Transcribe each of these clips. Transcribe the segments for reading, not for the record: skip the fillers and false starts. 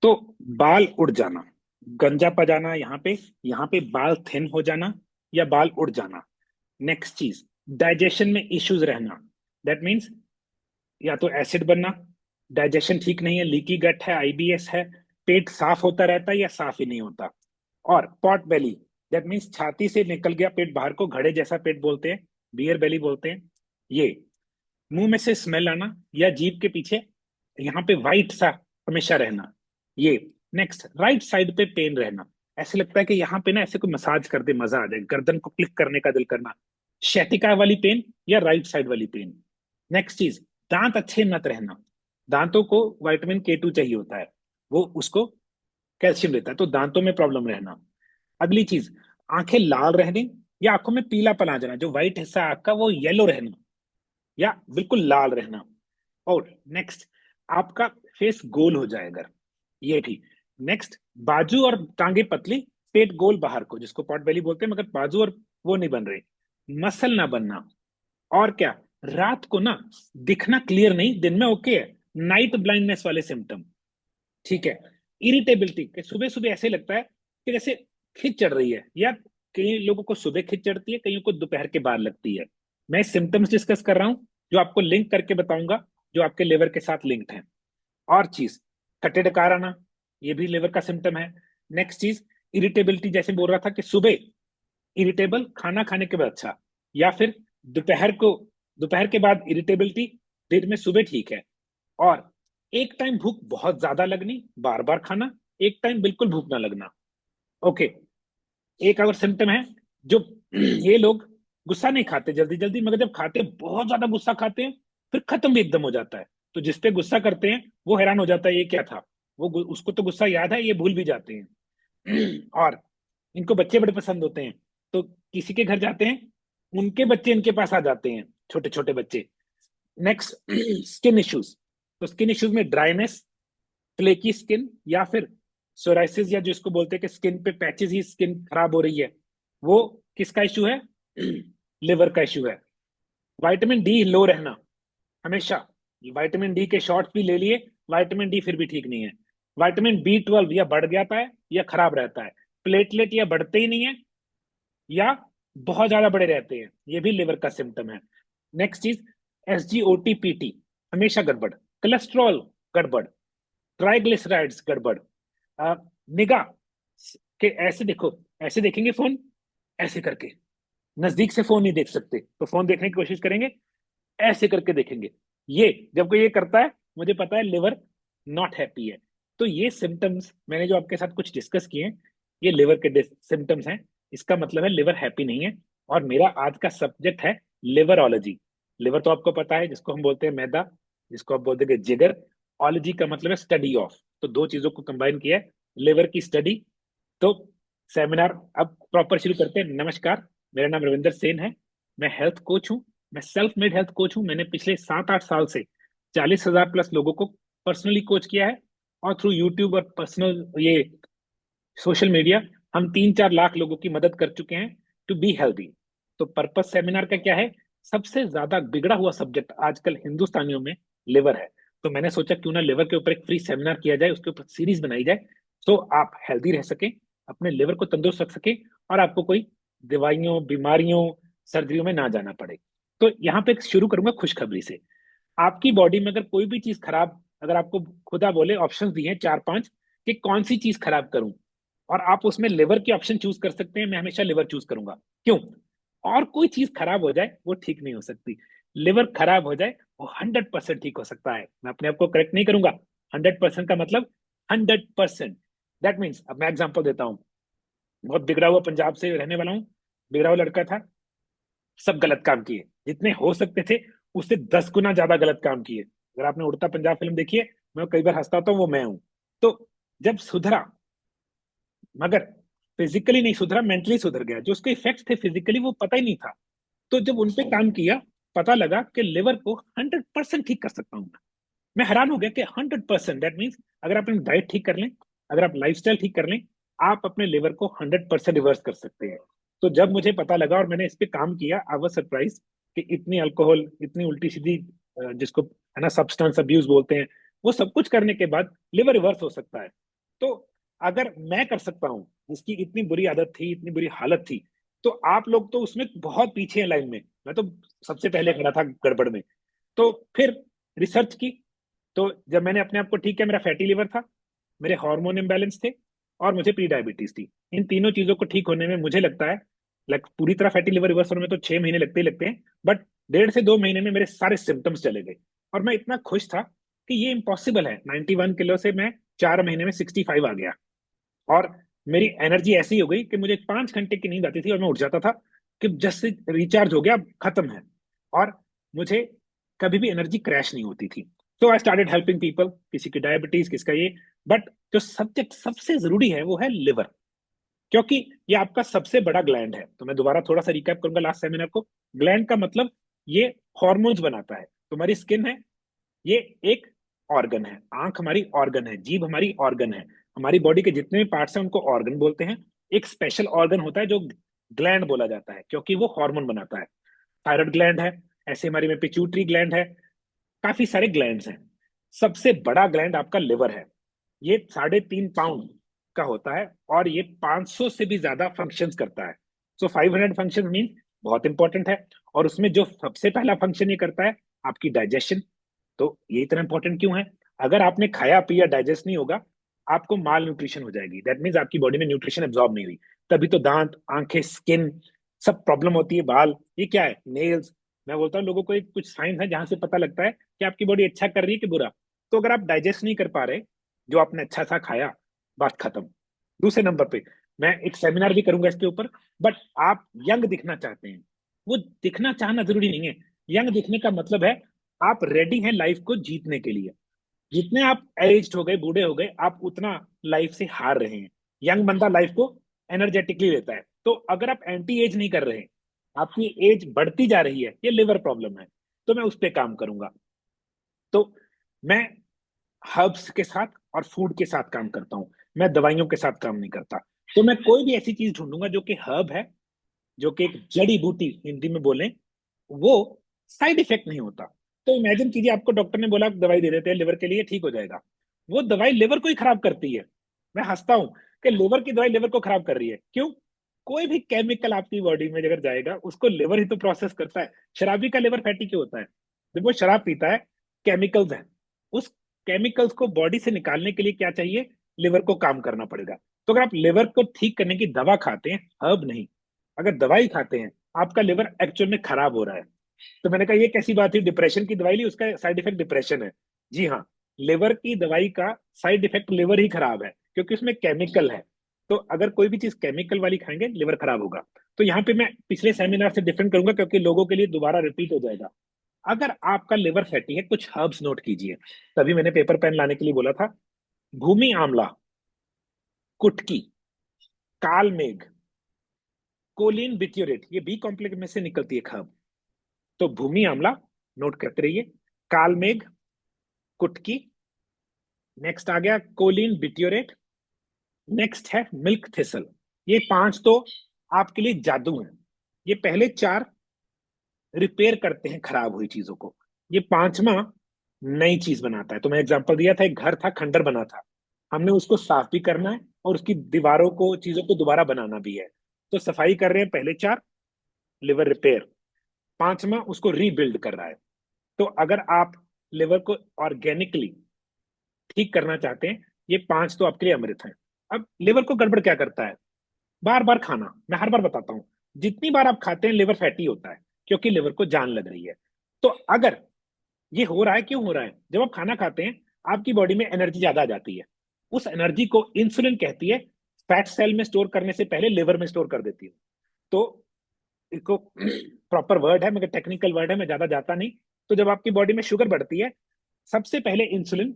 तो बाल उड़ जाना, गंजा पजाना यहाँ पे बाल थिन हो जाना या बाल उड़ जाना। नेक्स्ट चीज, डाइजेशन में इश्यूज रहना। दैट मीन्स या तो एसिड बनना, डाइजेशन ठीक नहीं है, लीकी गट है, आईबीएस है, पेट साफ होता रहता है या साफ ही नहीं होता। और पॉट बेली, दैट मीन्स छाती से निकल गया पेट बाहर को, घड़े जैसा पेट बोलते हैं, बियर बेली बोलते हैं ये। मुंह में से स्मेल आना या जीभ के पीछे यहाँ पे वाइट सा हमेशा रहना ये। नेक्स्ट, राइट साइड पे पेन रहना, ऐसे लगता है कि यहाँ पे ना ऐसे कोई मसाज कर दे मजा आ जाए, गर्दन को क्लिक करने का दिल करना। शैतिका वाली पेन या राइट साइड वाली पेन। नेक्स्ट चीज, दांत अच्छे मत रहना, दांतों को विटामिन K2 चाहिए होता है, वो उसको कैल्शियम देता है, तो दांतों में प्रॉब्लम रहना। अगली चीज, आंखें लाल रहने या आंखों में पीलापन आ जाना, जो व्हाइट हिस्सा है आंख का वो येलो रहना या बिल्कुल लाल रहना। और नेक्स्ट, आपका फेस गोल हो जाएगा, ये भी। नेक्स्ट, बाजू और टांगे पतली, पेट गोल बाहर को, जिसको पॉट बेली बोलते हैं, मगर बाजू और वो नहीं बन रहे, मसल ना बनना। और क्या, रात को ना दिखना क्लियर नहीं, दिन में ओके है, नाइट ब्लाइंडनेस वाले सिम्टम, ठीक है। इरिटेबिलिटी, कि सुबह सुबह ऐसे लगता है कि जैसे खिंच चढ़ रही है, या कई लोगों को सुबह खिंच चढ़ती है, कईयों को दोपहर के बाद लगती है। मैं सिम्टम्स डिस्कस कर रहा हूं, जो आपको लिंक करके बताऊंगा, जो आपके लिवर के साथ लिंक्ड है। और चीज, खट्टे डकार आना, ये भी लिवर का सिम्टम है। नेक्स्ट चीज, इरिटेबिलिटी, जैसे बोल रहा था कि सुबह इरिटेबल, खाना खाने के बाद अच्छा, या फिर दोपहर को, दोपहर के बाद इरिटेबिलिटी, दिन में सुबह ठीक है। और एक टाइम भूख बहुत ज्यादा लगनी, बार बार खाना, एक टाइम बिल्कुल भूख ना लगना। ओके, एक और सिम्टम है, जो ये लोग गुस्सा नहीं खाते जल्दी जल्दी, मगर जब खाते हैं बहुत ज्यादा गुस्सा खाते हैं, फिर खत्म भी एकदम हो जाता है। तो जिसपे गुस्सा करते हैं वो हैरान हो जाता है ये क्या था, उसको तो गुस्सा याद है, ये भूल भी जाते हैं। और इनको बच्चे बड़े पसंद होते हैं, तो किसी के घर जाते हैं, उनके बच्चे इनके पास आ जाते हैं, छोटे छोटे बच्चे। नेक्स्ट, स्किन इश्यूज, तो स्किन इश्यूज में ड्राइनेस, फ्लेकी स्किन, या फिर सोराइसिस, या जो इसको बोलते हैं कि स्किन पे पैचेस ही स्किन खराब हो रही है, वो किसका इश्यू है? लिवर का इश्यू है। विटामिन डी लो रहना हमेशा, विटामिन डी के शॉट्स भी ले लिए, विटामिन डी फिर भी ठीक नहीं है। विटामिन B12 या बढ़ जाता है या खराब रहता है, प्लेटलेट या बढ़ते ही नहीं है या बहुत ज्यादा बड़े रहते हैं, ये भी लिवर का सिम्टम है। नेक्स्ट चीज, SGOT-PT हमेशा गड़बड़, कोलेस्ट्रॉल गड़बड़, ट्राइग्लिसराइड्स गड़बड़, निगाह के ऐसे देखो, ऐसे देखेंगे फोन, ऐसे करके, नजदीक से फोन नहीं देख सकते, तो फोन देखने की कोशिश करेंगे, ऐसे करके देखेंगे। ये जब कोई ये करता है, मुझे पता है लिवर नॉट हैप्पी है। तो ये सिम्टम्स मैंने जो आपके साथ कुछ डिस्कस किए हैं, ये लिवर के सिम्टम्स हैं, इसका मतलब है लिवर हैप्पी नहीं है। और मेरा आज का सब्जेक्ट है लिवरोलॉजी। लिवर तो आपको पता है, जिसको हम बोलते हैं मैदा, जिसको आप बोलते हैं जिगर। ओलॉजी का मतलब है स्टडी ऑफ, तो दो चीजों को कंबाइन किया है, लिवर की स्टडी। तो सेमिनार अब प्रॉपर शुरू करते हैं। नमस्कार, मेरा नाम रविंदर सेन है, मैं हेल्थ कोच हूँ, मैं सेल्फ मेड हेल्थ कोच हूँ। मैंने पिछले 7-8 साल से 40,000 प्लस लोगों को पर्सनली कोच किया है, और थ्रू यूट्यूब और पर्सनल ये सोशल मीडिया हम 3-4 लाख लोगों की मदद कर चुके हैं टू बी हेल्दी। तो पर्पस सेमिनार का क्या है? सबसे ज्यादा बिगड़ा हुआ सब्जेक्ट आजकल हिंदुस्तानियों में लिवर है, तो मैंने सोचा क्यों ना लिवर के ऊपर एक फ्री सेमिनार किया जाए, उसके ऊपर सीरीज बनाई जाए, तो आप हेल्दी रह सके, अपने लिवर को तंदुरुस्त रख सके, और आपको कोई दवाइयों, बीमारियों, सर्जरियों में ना जाना पड़े। तो यहाँ पे शुरू करूंगा खुशखबरी से। आपकी बॉडी में अगर कोई भी चीज खराब, अगर आपको खुदा बोले, ऑप्शंस दिए हैं 4-5 कि कौन सी चीज खराब करूं, और आप उसमें लिवर के ऑप्शन चूज कर सकते हैं, मैं हमेशा लिवर चूज करूंगा। क्यों? और कोई चीज खराब हो जाए वो ठीक नहीं हो सकती, लिवर खराब हो जाए वो 100% ठीक हो सकता है। मैं अपने आप को करेक्ट नहीं करूंगा, 100% का मतलब 100%। दैट मीन्स, अब मैं एग्जांपल देता हूँ, बहुत बिगड़ा हुआ पंजाब से रहने वाला हूँ, बिगड़ा हुआ लड़का था, सब गलत काम किए, जितने हो सकते थे उससे 10 गुना ज्यादा गलत काम किए। अगर आपने उड़ता पंजाब फिल्म देखी है, मैं कई बार हंसता हूँ, वो मैं हूं। तो जब सुधरा, मगर फिजिकली नहीं सुधरा, मेंटली सुधर गया, जो उसके इफेक्ट थे फिजिकली वो पता ही नहीं था। तो जब उनपे काम किया, पता लगा कि लिवर को 100% ठीक कर सकता हूँ मैं हैरान हो गया कि 100%, दैट मीन्स अगर आप अपनी डाइट ठीक कर लें, अगर आप लाइफस्टाइल ठीक कर लें, आप अपने लिवर को 100% रिवर्स कर सकते हैं। तो जब मुझे पता लगा और मैंने इस पे काम किया, आई वाज सरप्राइज कि इतनी अल्कोहल, इतनी उल्टी सीधी, जिसको है ना सब्सटेंस अब्यूज बोलते हैं, वो सब कुछ करने के बाद लिवर रिवर्स हो सकता है। तो अगर मैं कर सकता हूं, जिसकी इतनी बुरी आदत थी, इतनी बुरी हालत थी, तो आप लोग तो उसमें बहुत पीछे हैं लाइन में, मैं तो सबसे पहले खड़ा था गड़बड़ में। तो फिर रिसर्च की, तो जब मैंने अपने आप को ठीक किया, मेरा फैटी लिवर था, मेरे हार्मोन इम्बैलेंस थे, और मुझे प्री डायबिटीज थी। इन तीनों चीजों को ठीक होने में मुझे लगता है, लाइक पूरी तरह फैटी लिवर रिवर्स होने में तो 6 महीने लगते ही लगते हैं, बट 1.5 से 2 महीने में मेरे सारे सिम्टम्स चले गए। और मैं इतना खुश था कि ये इम्पॉसिबल है, 91 किलो से मैं 4 महीने में 65 आ गया। और मेरी एनर्जी ऐसी हो गई कि मुझे 5 घंटे की नींद आती थी और मैं उठ जाता था कि जस्ट रिचार्ज हो गया, अब खत्म है। और मुझे कभी भी एनर्जी क्रैश नहीं होती थी। तो आई स्टार्टेड हेल्पिंग पीपल, किसी की डायबिटीज, किसका ये। बट जो सब्जेक्ट सबसे जरूरी है वो है लिवर, क्योंकि ये आपका सबसे बड़ा ग्लैंड है। तो मैं दोबारा थोड़ा सा रिकैप करूंगा लास्ट सेमिनार को। ग्लैंड का मतलब ये हॉर्मोन्स बनाता है। तुम्हारी स्किन है, ये एक ऑर्गन है। आंख हमारी ऑर्गन है, जीभ हमारी ऑर्गन है। हमारी बॉडी के जितने भी पार्ट्स हैं उनको ऑर्गन बोलते हैं। एक स्पेशल ऑर्गन होता है जो ग्लैंड बोला जाता है, क्योंकि वो हार्मोन बनाता है। थायराइड ग्लैंड है, ऐसे हमारी में पिट्यूटरी ग्लैंड है, काफी सारे ग्लैंड्स हैं। सबसे बड़ा ग्लैंड आपका लिवर है। ये 3.5 पाउंड का होता है, और ये 500 से भी ज्यादा फंक्शंस करता है। सो 500 फंक्शन मीन बहुत इंपॉर्टेंट है। और उसमें जो सबसे पहला फंक्शन ये करता है, आपकी डाइजेशन। तो ये इतना इंपॉर्टेंट क्यों है? अगर आपने खाया पिया डाइजेस्ट नहीं होगा, आपको माल न्यूट्रिशन हो जाएगी। दैट मीन्स आपकी बॉडी में न्यूट्रिशन एब्जॉर्ब नहीं हुई। तभी तो दांत, आंखें, स्किन सब प्रॉब्लम होती है। बाल, ये क्या है, नेल्स। मैं बोलता हूँ लोगों को, एक कुछ साइंस है जहां से पता लगता है कि आपकी बॉडी अच्छा कर रही है कि बुरा। तो अगर आप डाइजेस्ट नहीं कर पा रहे जो आपने अच्छा सा खाया, बात खत्म। दूसरे नंबर पे मैं एक सेमिनार भी करूंगा इसके ऊपर। बट आप यंग दिखना चाहते हैं, वो दिखना चाहना जरूरी नहीं है। यंग दिखने का मतलब है आप रेडी हैं लाइफ को जीतने के लिए। जितने आप एज्ड हो गए, बूढ़े हो गए, आप उतना लाइफ से हार रहे हैं। यंग बंदा लाइफ को एनर्जेटिकली लेता है। तो अगर आप एंटी एज नहीं कर रहे, आपकी एज बढ़ती जा रही है, ये लिवर प्रॉब्लम है। तो मैं उस पर काम करूंगा। तो मैं हर्ब्स के साथ और फूड के साथ काम करता हूं, मैं दवाइयों के साथ काम नहीं करता। तो मैं कोई भी ऐसी चीज ढूंढूंगा जो कि हर्ब है, जो कि एक जड़ी बूटी हिंदी में बोले, वो साइड इफेक्ट नहीं होता। तो इमेजिन कीजिए, आपको डॉक्टर ने बोला दवाई दे देते हैं लिवर के लिए, ठीक हो जाएगा। वो दवाई लिवर को ही खराब करती है। मैं हंसता हूं कि लिवर की दवाई लिवर को खराब कर रही है। क्यों? कोई भी केमिकल आपकी बॉडी में अगर जाएगा, उसको लिवर ही तो प्रोसेस करता है। शराबी का लिवर फैटी क्यों होता है? जब वो शराब पीता है, केमिकल्स हैं। उस केमिकल्स को बॉडी से निकालने के लिए क्या चाहिए? लिवर को काम करना पड़ेगा। तो अगर आप लिवर को ठीक करने की दवा खाते हैं, हर्ब नहीं, अगर दवाई खाते हैं, आपका लिवर एक्चुअल में खराब हो रहा है। तो मैंने कहा ये कैसी बात है, डिप्रेशन की दवाई ली, उसका साइड इफेक्ट डिप्रेशन है। जी हाँ, लिवर की दवाई का साइड इफेक्ट लिवर ही खराब है, क्योंकि उसमें केमिकल है। तो अगर कोई भी चीज केमिकल वाली खाएंगे, लिवर खराब होगा। तो यहाँ पे मैं पिछले सेमिनार से डिफरेंट करूंगा, क्योंकि लोगों के लिए दोबारा रिपीट हो जाएगा। अगर आपका लिवर फैटी है, कुछ हर्ब्स नोट कीजिए। तभी मैंने पेपर पेन लाने के लिए बोला था। भूमि आंवला, कुटकी, काल मेघ, कोलिन बिट्यूरेट, ये बी कॉम्प्लेक्स में से निकलती है हर्ब। तो भूमि आंवला नोट करते रहिए, कालमेघ, कुटकी, नेक्स्ट आ गया कोलिन बिट्यूरेट, नेक्स्ट है मिल्क थिसल। ये पांच तो आपके लिए जादू है। ये पहले चार रिपेयर करते हैं खराब हुई चीजों को, ये पांचवा नई चीज बनाता है। तो मैं एग्जांपल दिया था, एक घर था, खंडर बना था, हमने उसको साफ भी करना है और उसकी दीवारों को, चीजों को दोबारा बनाना भी है। तो सफाई कर रहे हैं पहले चार, लिवर रिपेयर, पांचवा उसको रीबिल्ड कर रहा है। तो अगर आप लिवर को ऑर्गेनिकली ठीक करना चाहते हैं, ये पांच तो आपके लिए अमृत है। अब लिवर को गड़बड़ क्या करता है? बार बार खाना। मैं हर बार बताता हूं, जितनी बार आप खाते हैं लिवर फैटी होता है, क्योंकि लिवर को जान लग रही है। तो अगर ये हो रहा है, क्यों हो रहा है? जब आप खाना खाते हैं, आपकी बॉडी में एनर्जी ज्यादा आ जाती है। उस एनर्जी को इंसुलिन कहती है, फैट सेल में स्टोर करने से पहले लिवर में स्टोर कर देती है। तो इसको प्रॉपर वर्ड है, मगर टेक्निकल वर्ड है, मैं ज्यादा जाता नहीं। तो जब आपकी बॉडी में शुगर बढ़ती है, सबसे पहले इंसुलिन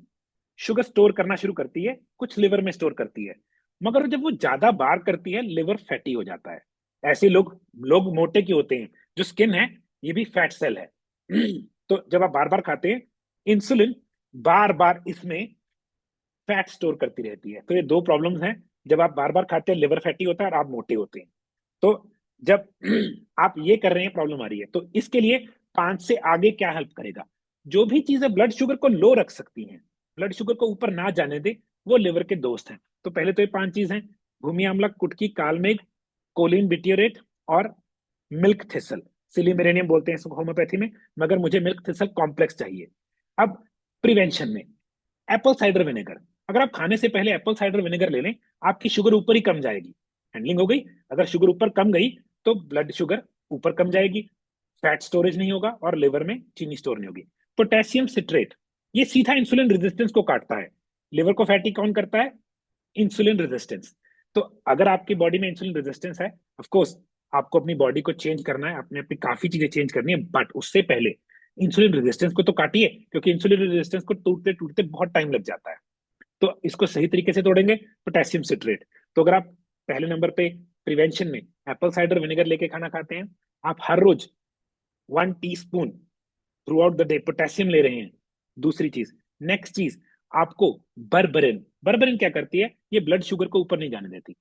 शुगर स्टोर करना शुरू करती है, कुछ लिवर में स्टोर करती है। मगर जब वो ज्यादा बार करती है, लिवर फैटी हो जाता है। ऐसे लोग लोग मोटे क्यों होते हैं? जो स्किन है, ये भी फैट सेल है। तो जब आप बार बार खाते हैं, इंसुलिन बार बार इसमें फैट स्टोर करती रहती है। तो ये दो प्रॉब्लम्स हैं, जब आप बार बार खाते हैं लिवर फैटी होता है और आप मोटे होते हैं। तो जब आप ये कर रहे हैं, प्रॉब्लम आ रही है। तो इसके लिए पांच से आगे क्या हेल्प करेगा? जो भी चीजें ब्लड शुगर को लो रख सकती हैं, ब्लड शुगर को ऊपर ना जाने दे, वो लिवर के दोस्त हैं। तो पहले तो ये 5 चीज हैं, भूमि आंवला, कुटकी, कालमेघ, कोलिन बिट्यूरेट और मिल्क थिसल। सिलिमेरेनियम बोलते हैं इसको होम्योपैथी में, मगर मुझे मिल्क थिसल कॉम्प्लेक्स चाहिए। अब प्रिवेंशन में एप्पल साइडर विनेगर, अगर आप खाने से पहले एप्पल साइडर विनेगर ले लें, आपकी शुगर ऊपर ही कम जाएगी। हैंडलिंग हो गई। अगर शुगर ऊपर कम गई तो ब्लड शुगर ऊपर कम जाएगी, फैट स्टोरेज नहीं होगा और लिवर में चीनी स्टोर नहीं होगी। पोटेशियम सिट्रेट, ये सीधा इंसुलिन रेजिस्टेंस को काटता है। लिवर को फैटी कौन करता है? Insulin resistance. तो अगर आपकी बॉडी में इंसुलिन रेजिस्टेंस है, ऑफ कोर्स आपको अपनी बॉडी को चेंज करना है, अपने अपनी काफी चीजें चेंज करनी है, बट उससे पहले इंसुलिन रेजिस्टेंस को तो काटिए, क्योंकि इंसुलिन रेजिस्टेंस को टूटते टूटते बहुत टाइम लग जाता है। तो इसको सही तरीके से तोड़ेंगे, पोटेशियम सिट्रेट। तो अगर आप पहले नंबर पे प्रिवेंशन में एप्पल साइडर विनेगर लेके खाना खाते हैं, आप हर रोज 1 teaspoon through out the day potassium ले रहे हैं। दूसरी चीज, नेक्स्ट चीज, आपको बर्बरिन, बर्बरिन क्या करती है? ये ब्लड शुगर को ऊपर नहीं जाने देती।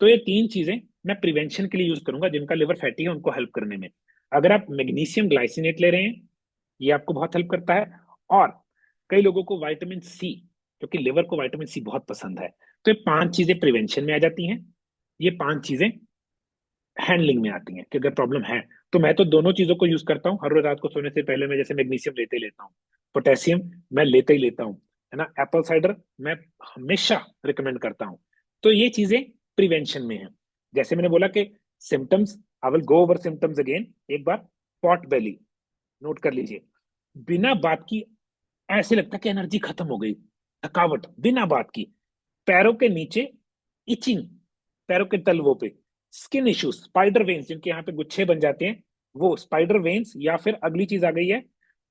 तो ये 3 चीजें मैं प्रिवेंशन के लिए यूज करूंगा, जिनका लिवर फैटी है उनको हेल्प करने में। अगर आप मैग्नीशियम ग्लाइसिनेट ले रहे हैं, ये आपको बहुत हेल्प करता है। और कई लोगों को विटामिन सी, क्योंकि लिवर को विटामिन सी बहुत पसंद है। तो ये 5 चीजें प्रिवेंशन में आ जाती हैं, ये 5 चीजें हैंडलिंग में आती हैं कि अगर प्रॉब्लम है। तो मैं तो दोनों चीजों को यूज करता हूँ हर रोज रात को सोने से पहले। मैं जैसे मैग्नीशियम लेते ही लेता हूँ, पोटेशियम मैं लेते ही लेता हूँ, है ना। एप्पल साइडर मैं हमेशा रिकमेंड करता हूँ। तो ये चीजें प्रिवेंशन में है। जैसे मैंने बोला कि symptoms, I will go over symptoms again एक बार। पॉट बेली, नोट कर लीजिए। बिना बात की ऐसे लगता है कि एनर्जी खत्म हो गई, थकावट बिना बात की। पैरों के नीचे इचिंग, पैरों के तलवों पे। स्किन इश्यूज, स्पाइडर वेन्स जिनके यहाँ पे गुच्छे बन जाते हैं, वो स्पाइडर वेन्स, या फिर अगली चीज आ गई है,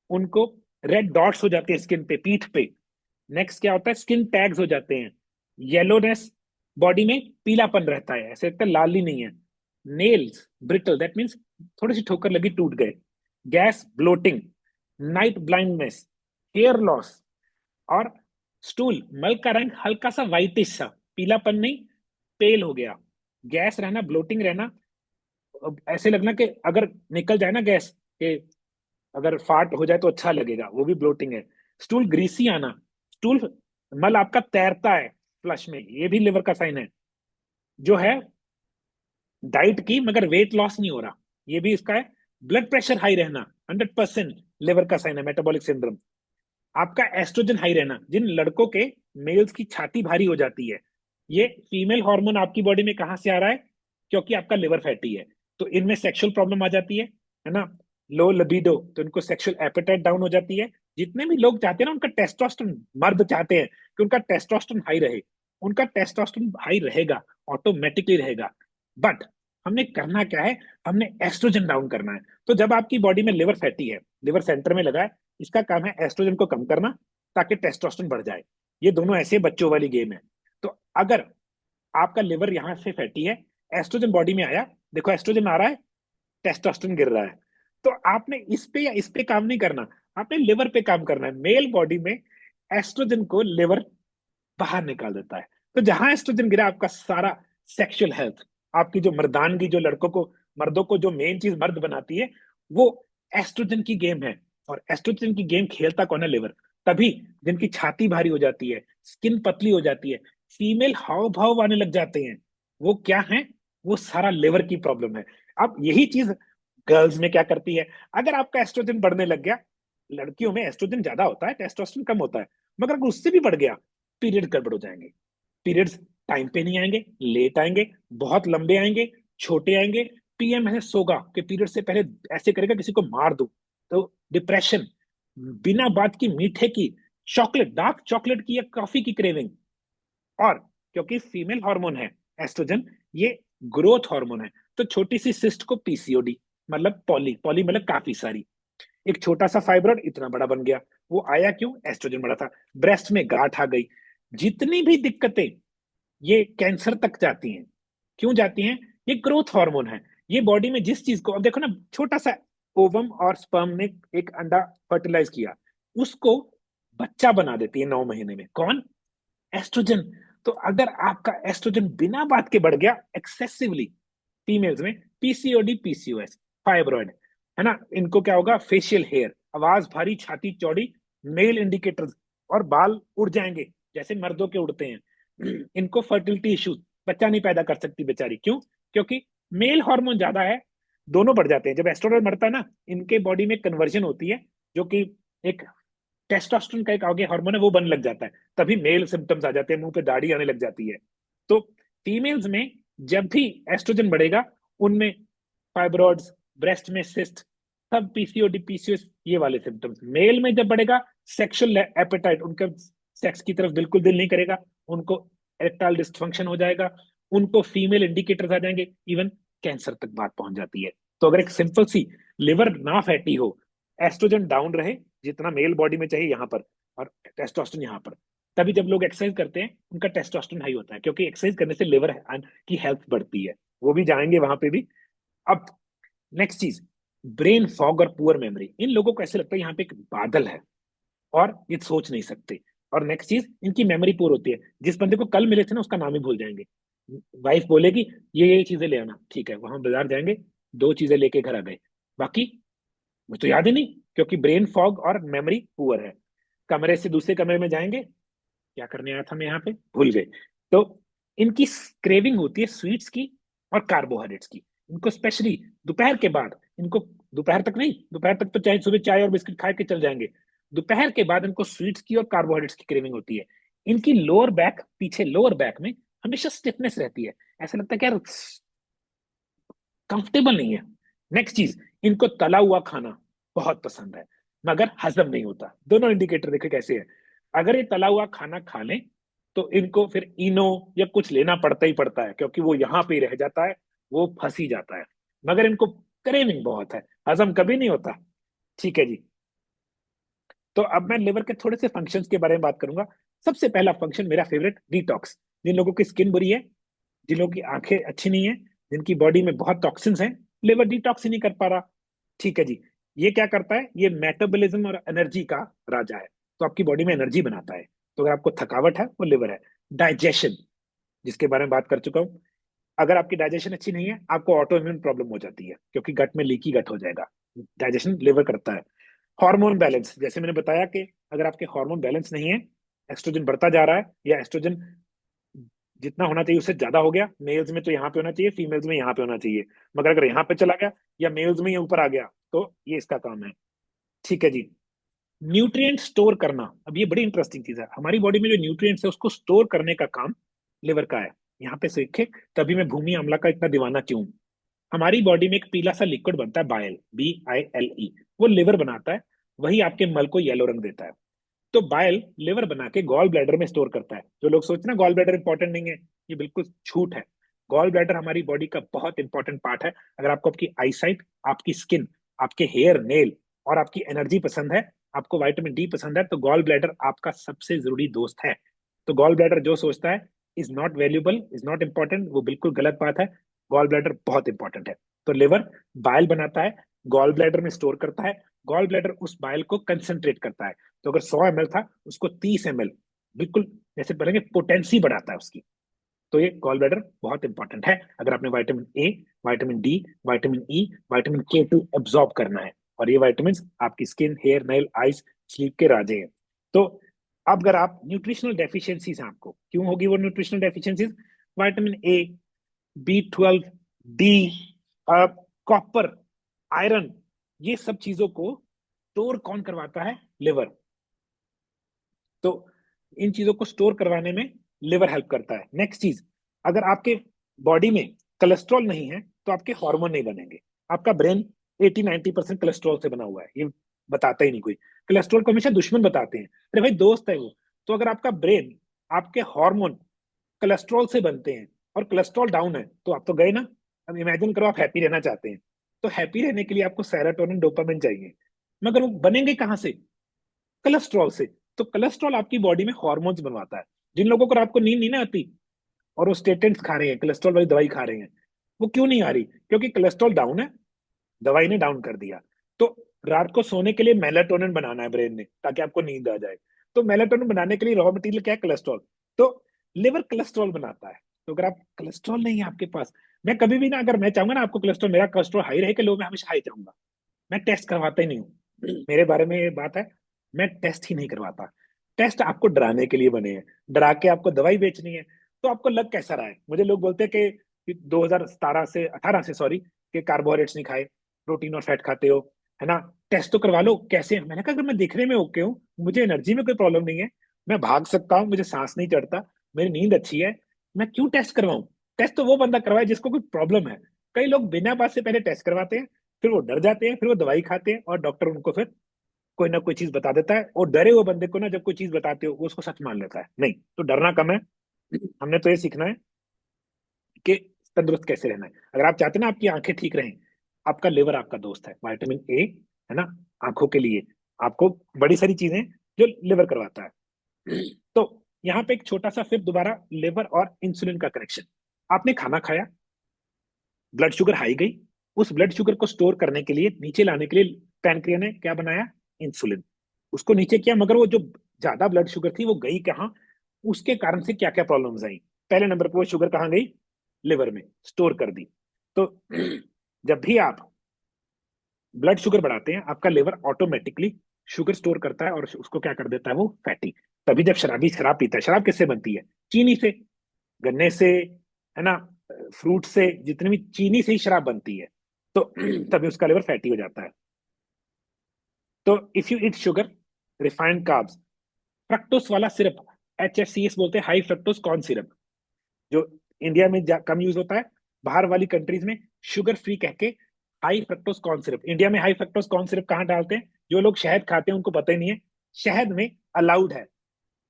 उनको रेड डॉट्स हो जाते हैं स्किन पे, पीठ पे। नेक्स्ट क्या होता है? स्किन टैग्स हो जाते हैं, येलोनेस, बॉडी में पीलापन रहता है, ऐसे लगता है लाल ही नहीं है। नेल्स ब्रिटल, दैट मीन्स थोड़ी सी ठोकर लगी टूट गए। Gas, bloating, night blindness, hair loss, और स्टूल, मल का रंग हल्का सा व्हाइटिश सा, पीलापन नहीं, पेल हो गया। गैस रहना, ब्लोटिंग रहना, अब ऐसे लगना कि अगर निकल जाए ना गैस, कि अगर फाट हो जाए तो अच्छा लगेगा, वो भी ब्लोटिंग है। स्टूल ग्रीसी आना, स्टूल, मल आपका तैरता है फ्लश में, ये भी लिवर का साइन है। जो है डाइट की मगर वेट लॉस नहीं हो रहा, ये भी इसका है। ब्लड प्रेशर हाई रहना, 100% लिवर का साइन है, मेटाबॉलिक सिंड्रोम। आपका एस्ट्रोजन हाई रहना, जिन लड़कों के, मेल्स की छाती भारी हो जाती है, ये फीमेल हार्मोन आपकी बॉडी में कहां से आ रहा है? क्योंकि आपका लिवर फैटी है। तो इनमें सेक्सुअल प्रॉब्लम आ जाती है ना। लो लिबिडो, तो इनको सेक्सुअल एपेटाइट डाउन हो जाती है। जितने भी लोग चाहते हैं ना, उनका टेस्टोस्टेरोन, मर्द चाहते हैं कि उनका टेस्टोस्टेरोन हाई रहे, उनका टेस्टोस्टेरोन हाई रहेगा, ऑटोमेटिकली रहेगा। बट हमने करना क्या है? हमने एस्ट्रोजन डाउन करना है। तो जब आपकी बॉडी में लिवर फैटी है, लिवर सेंटर में लगा है, इसका काम है एस्ट्रोजन को कम करना, ताकि टेस्टोस्टेरोन बढ़ जाए। ये दोनों ऐसे बच्चों वाली गेम है। तो अगर आपका लिवर यहां से फैटी है, एस्ट्रोजन बॉडी में आया, देखो एस्ट्रोजन आ रहा है, टेस्टोस्टेरोन गिर रहा है। तो आपने इस पे या इस पे काम नहीं करना, आपने लिवर पे काम करना है। मेल बॉडी में एस्ट्रोजन को लिवर बाहर निकाल देता है। तो जहां एस्ट्रोजन गिरा, आपका सारा सेक्सुअल हेल्थ, आपकी जो मर्दानगी, जो लड़कों को, मर्दों को जो मेन चीज मर्द बनाती है, वो एस्ट्रोजन की गेम है। और एस्ट्रोजन की गेम खेलता कौन है? लिवर। तभी जिनकी छाती भारी हो जाती है, स्किन पतली हो जाती है, फीमेल हाव भाव आने लग जाते हैं, वो क्या है? वो सारा लिवर की प्रॉब्लम है। अब यही चीज गर्ल्स में क्या करती है? अगर आपका एस्ट्रोजन बढ़ने लग गया, लड़कियों में एस्ट्रोजन ज्यादा होता है, टेस्टोस्टेरोन कम होता है, मगर अगर उससे भी बढ़ गया, पीरियड गड़बड़ हो जाएंगे। पीरियड्स टाइम पे नहीं आएंगे, लेट आएंगे, बहुत लंबे आएंगे, छोटे आएंगे। पीएम ऐसे सोगा कि पीरियड से पहले ऐसे करेगा किसी को मार दो। तो डिप्रेशन, बिना बात की मीठे की, चॉकलेट, डार्क चॉकलेट की या कॉफी की क्रेविंग। और क्योंकि फीमेल हार्मोन है एस्ट्रोजन, ये ग्रोथ हार्मोन है, तो छोटी सी सिस्ट को पीसीओडी, मतलब पॉली, पॉली मतलब काफी सारी। एक छोटा सा फाइब्रॉइड इतना बड़ा बन गया, वो आया क्यों? एस्ट्रोजन बढ़ा था। ब्रेस्ट में गांठ आ गई। जितनी भी दिक्कतें ये कैंसर तक जाती हैं, क्यों जाती हैं? ये ग्रोथ हार्मोन है। ये बॉडी में जिस चीज को, अब देखो ना, छोटा सा ओवम और स्पर्म ने एक अंडा फर्टिलाइज किया, उसको बच्चा बना देती है 9 महीने में, कौन? एस्ट्रोजन। तो अगर आपका एस्ट्रोजन बिना बात के बढ़ गया एक्सेसिवली, फीमेल्स में पीसीओडी, पीसीओएस, फाइब्रॉइड, है ना, इनको क्या होगा? फेशियल हेयर, आवाज भारी, छाती चौड़ी, मेल इंडिकेटर्स, और बाल उड़ जाएंगे। जैसे मर्दों के उड़ते हैं। इनको फर्टिलिटी इश्यूज, बच्चा नहीं पैदा कर सकती बेचारी, क्यों? क्योंकि मेल हार्मोन ज्यादा है, दोनों बढ़ जाते हैं। जब एस्ट्रोजन बढ़ता है ना, इनके बॉडी में कन्वर्जन होती है, जो कि एक टेस्टोस्टेरोन का एक आगे हार्मोन है, वो बनने लग जाता है, तभी मेल सिम्टम्स आ जाते हैं, मुंह पे दाढ़ी आने लग जाती है। तो फीमेल्स में जब भी एस्ट्रोजन बढ़ेगा, उनमें फाइब्रॉइड्स, ब्रेस्ट में सिस्ट, सब पीसीओडी, पीसीओएस, ये वाले सिम्टम्स। मेल में जब बढ़ेगा, सेक्सुअल एपेटाइट, उनका सेक्स की तरफ बिल्कुल दिल नहीं करेगा, उनको इरेक्टाइल डिस्फंक्शन हो जाएगा, उनको फीमेल इंडिकेटर्स आ जाएंगे, इवन कैंसर तक बात पहुंच जाती है। तो अगर एक सिंपल सी लिवर ना फैटी हो, एस्ट्रोजन डाउन रहे जितना मेल बॉडी में चाहिए यहाँ पर, और टेस्टोस्टेरोन यहाँ पर, तभी जब लोग एक्सरसाइज करते हैं उनका टेस्टोस्टेरोन हाई होता है, क्योंकि एक्सरसाइज करने से लिवर की हेल्थ बढ़ती है। वो भी जाएंगे वहां पे भी। अब नेक्स्ट चीज, ब्रेन फॉग और पुअर मेमोरी। इन लोगों को ऐसे लगता है यहाँ पे एक बादल है और ये सोच नहीं सकते। और नेक्स्ट चीज, इनकी मेमोरी पुअर होती है। जिस बंदे को कल मिले थे ना, उसका नाम ही भूल जाएंगे। वाइफ बोलेगी ये चीजें ले आना, ठीक है, वहां बाजार जाएंगे, दो चीजें लेके घर आ गए, बाकी मुझे तो याद ही नहीं, क्योंकि ब्रेन फॉग और मेमोरी पुअर है। कमरे से दूसरे कमरे में जाएंगे, क्या करने आया था मैं यहाँ पे, भूल गए। तो इनकी क्रेविंग होती है स्वीट्स की और कार्बोहाइड्रेट्स की। इनको स्पेशली दोपहर के बाद, इनको दोपहर तक नहीं, दोपहर तक तो चाहे सुबह चाय और बिस्किट खा के चल जाएंगे, दोपहर के बाद इनको स्वीट्स की और कार्बोहाइड्रेट्स की क्रेविंग होती है। इनकी लोअर बैक, पीछे लोअर बैक में हमेशा स्टिफनेस रहती है, ऐसा लगता है कि यार कंफर्टेबल नहीं है। नेक्स्ट चीज, इनको तला हुआ खाना बहुत पसंद है, मगर हजम नहीं होता। दोनों इंडिकेटर देखे कैसे है। अगर ये तला हुआ खाना खा लें, तो इनको फिर इनो या कुछ लेना पड़ता ही पड़ता है, क्योंकि वो यहाँ पे ही रह जाता है, वो फंस ही जाता है। मगर इनको क्रेविंग बहुत है, हजम कभी नहीं होता। ठीक है जी। तो अब मैं लिवर के थोड़े से फंक्शंस के बारे में बात करूंगा। सबसे पहला फंक्शन मेरा फेवरेट, डिटॉक्स। जिन लोगों की स्किन बुरी है, जिन लोगों की आंखें अच्छी नहीं है, जिनकी बॉडी में बहुत टॉक्सिन्स हैं, लिवर डिटॉक्स ही नहीं कर पा रहा। ठीक है जी। ये क्या करता है, ये मेटाबॉलिज्म और एनर्जी का राजा है, तो आपकी बॉडी में एनर्जी बनाता है। तो अगर आपको थकावट है, वो लिवर है। डाइजेशन, जिसके बारे में बात कर चुका हूं, अगर आपकी डाइजेशन अच्छी नहीं है, आपको ऑटो इम्यून प्रॉब्लम हो जाती है, क्योंकि गट में लीकी गट हो जाएगा। डाइजेशन लिवर करता है। हार्मोन बैलेंस, जैसे मैंने बताया कि अगर आपके हार्मोन बैलेंस नहीं है, एस्ट्रोजन बढ़ता जा रहा है, या एस्ट्रोजन जितना होना चाहिए उससे ज्यादा हो गया, मेल्स में तो यहाँ पे होना चाहिए, फीमेल्स में यहाँ पे होना चाहिए, मगर अगर यहाँ पे चला गया या मेल्स में ये ऊपर आ गया, तो ये इसका काम है। ठीक है जी। न्यूट्रिएंट स्टोर करना, अब ये बड़ी इंटरेस्टिंग चीज है। हमारी बॉडी में जो न्यूट्रिएंट्स है, उसको स्टोर करने का काम लिवर का है। यहाँ पे सीखे, तभी मैं भूमि आंवला का इतना दीवाना क्यों हूं। हमारी बॉडी में एक पीला सा लिक्विड बनता है, बाइल, BILE, वो लिवर बनाता है, वही आपके मल को येलो रंग देता है। तो बाइल लिवर बना के गॉल ब्लैडर में स्टोर करता है। जो लोग सोचते हैं ना गॉल ब्लैडर इंपॉर्टेंट नहीं है, ये बिल्कुल झूठ है। गॉल ब्लैडर हमारी बॉडी का बहुत इंपॉर्टेंट पार्ट है। अगर आपको आपकी आईसाइट, आपकी स्किन, आपके हेयर, नेल और आपकी एनर्जी पसंद है, आपको विटामिन डी पसंद है, तो गॉल ब्लैडर आपका सबसे जरूरी दोस्त है। तो गॉल ब्लैडर जो सोचता है is not valuable, is not important, वो बिल्कुल गलत बात है। गॉल ब्लैडर बहुत इंपॉर्टेंट है। तो लिवर बाइल बनाता है, गॉल ब्लैडर में स्टोर करता है, गॉल ब्लैडर उस बाइल को कंसंट्रेट करता है। तो अगर 100 ml था, उसको 30 ml, बिल्कुल जैसे बोलेंगे पोटेंसी बढ़ाता है उसकी। तो ये गॉल ब्लैडर बहुत इंपॉर्टेंट है, अगर आपने vitamin A, vitamin D, vitamin E, vitamin K2 absorb करना है। और ये विटामिन आपकी skin, hair, nail, eyes, sleep के राजे हैं। तो अब अगर आप न्यूट्रिशनल डेफिशिएंसीज हैं, आपको क्यों होगी वो nutritional deficiencies, vitamin A, B12, D, copper, iron, ये सब चीजों को स्टोर कौन करवाता है, लिवर। तो इन चीजों को स्टोर करवाने में लिवर हेल्प करता है। नेक्स्ट चीज, अगर आपके बॉडी में कोलेस्ट्रॉल नहीं है, तो आपके हार्मोन नहीं बनेंगे। आपका ब्रेन 80-90% कोलेस्ट्रॉल से बना हुआ है, ये बताता ही नहीं कोई। कोलेस्ट्रॉल को हमेशा दुश्मन बताते हैं, अरे भाई दोस्त है वो। तो अगर आपका ब्रेन, आपके हार्मोन कोलेस्ट्रॉल से बनते हैं और कोलेस्ट्रॉल डाउन है, तो आप तो गए ना। अब इमेजिन करो आप हैप्पी रहना चाहते हैं, तो हैप्पी रहने के लिए आपको सेरोटोनिन, डोपामिन चाहिए, मगर वो बनेंगे कहाँ से, कोलेस्ट्रॉल से। तो कोलेस्ट्रॉल आपकी बॉडी में हॉर्मोन्स बनवाता है। जिन लोगों को रात को नींद नहीं ना आती और वो स्टेटेंट्स खा रहे हैं, कोलेस्ट्रॉल वाली दवाई खा रहे हैं, वो क्यों नहीं आ रही, क्योंकि कोलेस्ट्रॉल डाउन है, दवाई ने डाउन कर दिया। तो रात को सोने के लिए मेलाटोनिन बनाना है ब्रेन ने, ताकि आपको नींद आ जाए। तो मेलाटोनिन बनाने के लिए रॉ मटेरियल क्या है, कोलेस्ट्रॉल। तो लिवर कोलेस्ट्रॉल बनाता है। तो अगर आप कोलेस्ट्रॉल नहीं है आपके पास, मैं कभी भी ना, अगर मैं चाहूंगा ना आपको कोलेस्ट्रॉल, मेरा कोलेस्ट्रॉल हाई रहे कि लो, मैं हमेशा हाई चाहूंगा। मैं टेस्ट करवाता ही नहीं हूँ, मेरे बारे में ये बात है, मैं टेस्ट ही नहीं करवाता। टेस्ट आपको डराने के लिए बने हैं, डरा के आपको दवाई बेचनी है। तो आपको लग कैसा रहा है? मुझे लोग बोलते हैं कि 2017 से 18 से सॉरी, कि कार्बोहाइड्रेट्स नहीं खाए, प्रोटीन और फैट खाते हो, है ना, टेस्ट तो करवा लो। कैसे? मैंने कहा अगर मैं दिखने में ओके हूँ, मुझे एनर्जी में कोई प्रॉब्लम नहीं है, मैं भाग सकता हूँ, मुझे सांस नहीं चढ़ता, मेरी नींद अच्छी है, मैं क्यों टेस्ट करवाऊं? टेस्ट तो वो बंदा करवाए जिसको कोई प्रॉब्लम है। कई लोग बिना बात से पहले टेस्ट करवाते हैं, फिर वो डर जाते हैं, फिर वो दवाई खाते हैं, और डॉक्टर उनको फिर कोई ना कोई चीज बता देता है। और डरे हुए बंदे को ना जब कोई चीज बताते हो वो उसको सच मान लेता है। नहीं, तो डरना कम है। हमने तो ये सीखना है कि तंदुरुस्त कैसे रहना है। अगर आप चाहते हैं ना आपकी आंखें ठीक रहें, आपका लिवर आपका दोस्त है, विटामिन ए, है ना, आंखों के लिए आपको बड़ी सारी चीजें जो लिवर करवाता है। तो यहाँ पे एक छोटा सा फिर दोबारा लिवर और इंसुलिन का कनेक्शन। आपने खाना खाया, ब्लड शुगर हाई गई, उस ब्लड शुगर को स्टोर करने के लिए, नीचे लाने के लिए पैनक्रिया ने क्या बनाया? इंसुलिन। उसको नीचे किया, मगर वो जो ज्यादा ब्लड शुगर थी वो गई कहाँ? उसके कारण से क्या क्या प्रॉब्लम्स आई? पहले नंबर पर वो शुगर कहाँ गई? लिवर में स्टोर कर दी। तो जब भी आप ब्लड शुगर बढ़ाते हैं, आपका लिवर ऑटोमेटिकली शुगर स्टोर करता है और उसको क्या कर देता है? वो फैटी। तभी जब शराबी शराब पीता है, शराब किससे बनती है? चीनी से, गन्ने से, है ना, फ्रूट से, जितनी भी चीनी से ही शराब बनती है। तो तभी उसका लिवर फैटी हो जाता है। तो if you eat sugar, refined carbs, fructose वाला सिरप, HFCS बोलते हैं, हाई फ्रक्टोज कॉर्न सिरप, जो इंडिया में कम यूज होता है, बाहर वाली कंट्रीज में शुगर फ्री कह के high fructose corn syrup. India में हाई फ्रक्टोज कॉर्न सिरप कहाँ डालते हैं? जो लोग शहद खाते हैं उनको पता ही नहीं है, शहद में अलाउड है।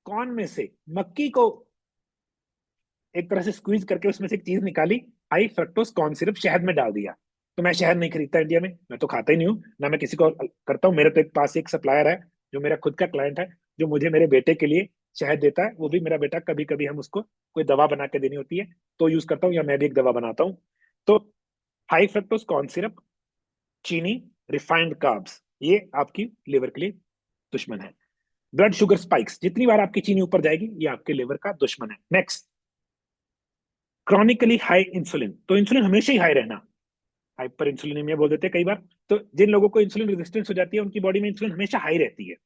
कॉर्न में से मक्की को एक तरह से स्क्वीज करके उसमें से एक चीज निकाली, हाई फ्रक्टोज कॉर्न सिरप शहद में डाल दिया। तो मैं शहद नहीं खरीदता इंडिया में, मैं तो खाता ही नहीं हूँ, ना मैं किसी को करता हूँ। मेरे तो एक पास एक सप्लायर है जो मेरा खुद का क्लाइंट है, जो मुझे मेरे बेटे के लिए शहद देता है। वो भी मेरा बेटा, कभी कभी हम उसको कोई दवा बना के देनी होती है तो यूज करता हूँ, या मैं भी एक दवा बनाता हूँ। तो हाई फ्रक्टोज कॉर्न सिरप, चीनी, रिफाइंड कार्ब्स, ये आपकी लिवर के लिए दुश्मन है। ब्लड शुगर स्पाइक्स, जितनी बार आपकी चीनी ऊपर जाएगी ये आपके लिवर का दुश्मन है। Next, chronically high insulin. तो इंसुलिन हमेशा ही हाई रहना, हाइपर इंसुलिनीमिया बोल देते हैं कई बार। तो जिन लोगों को इंसुलिन रेजिस्टेंस हो जाती है उनकी बॉडी में इंसुलिन हमेशा हाई रहती है,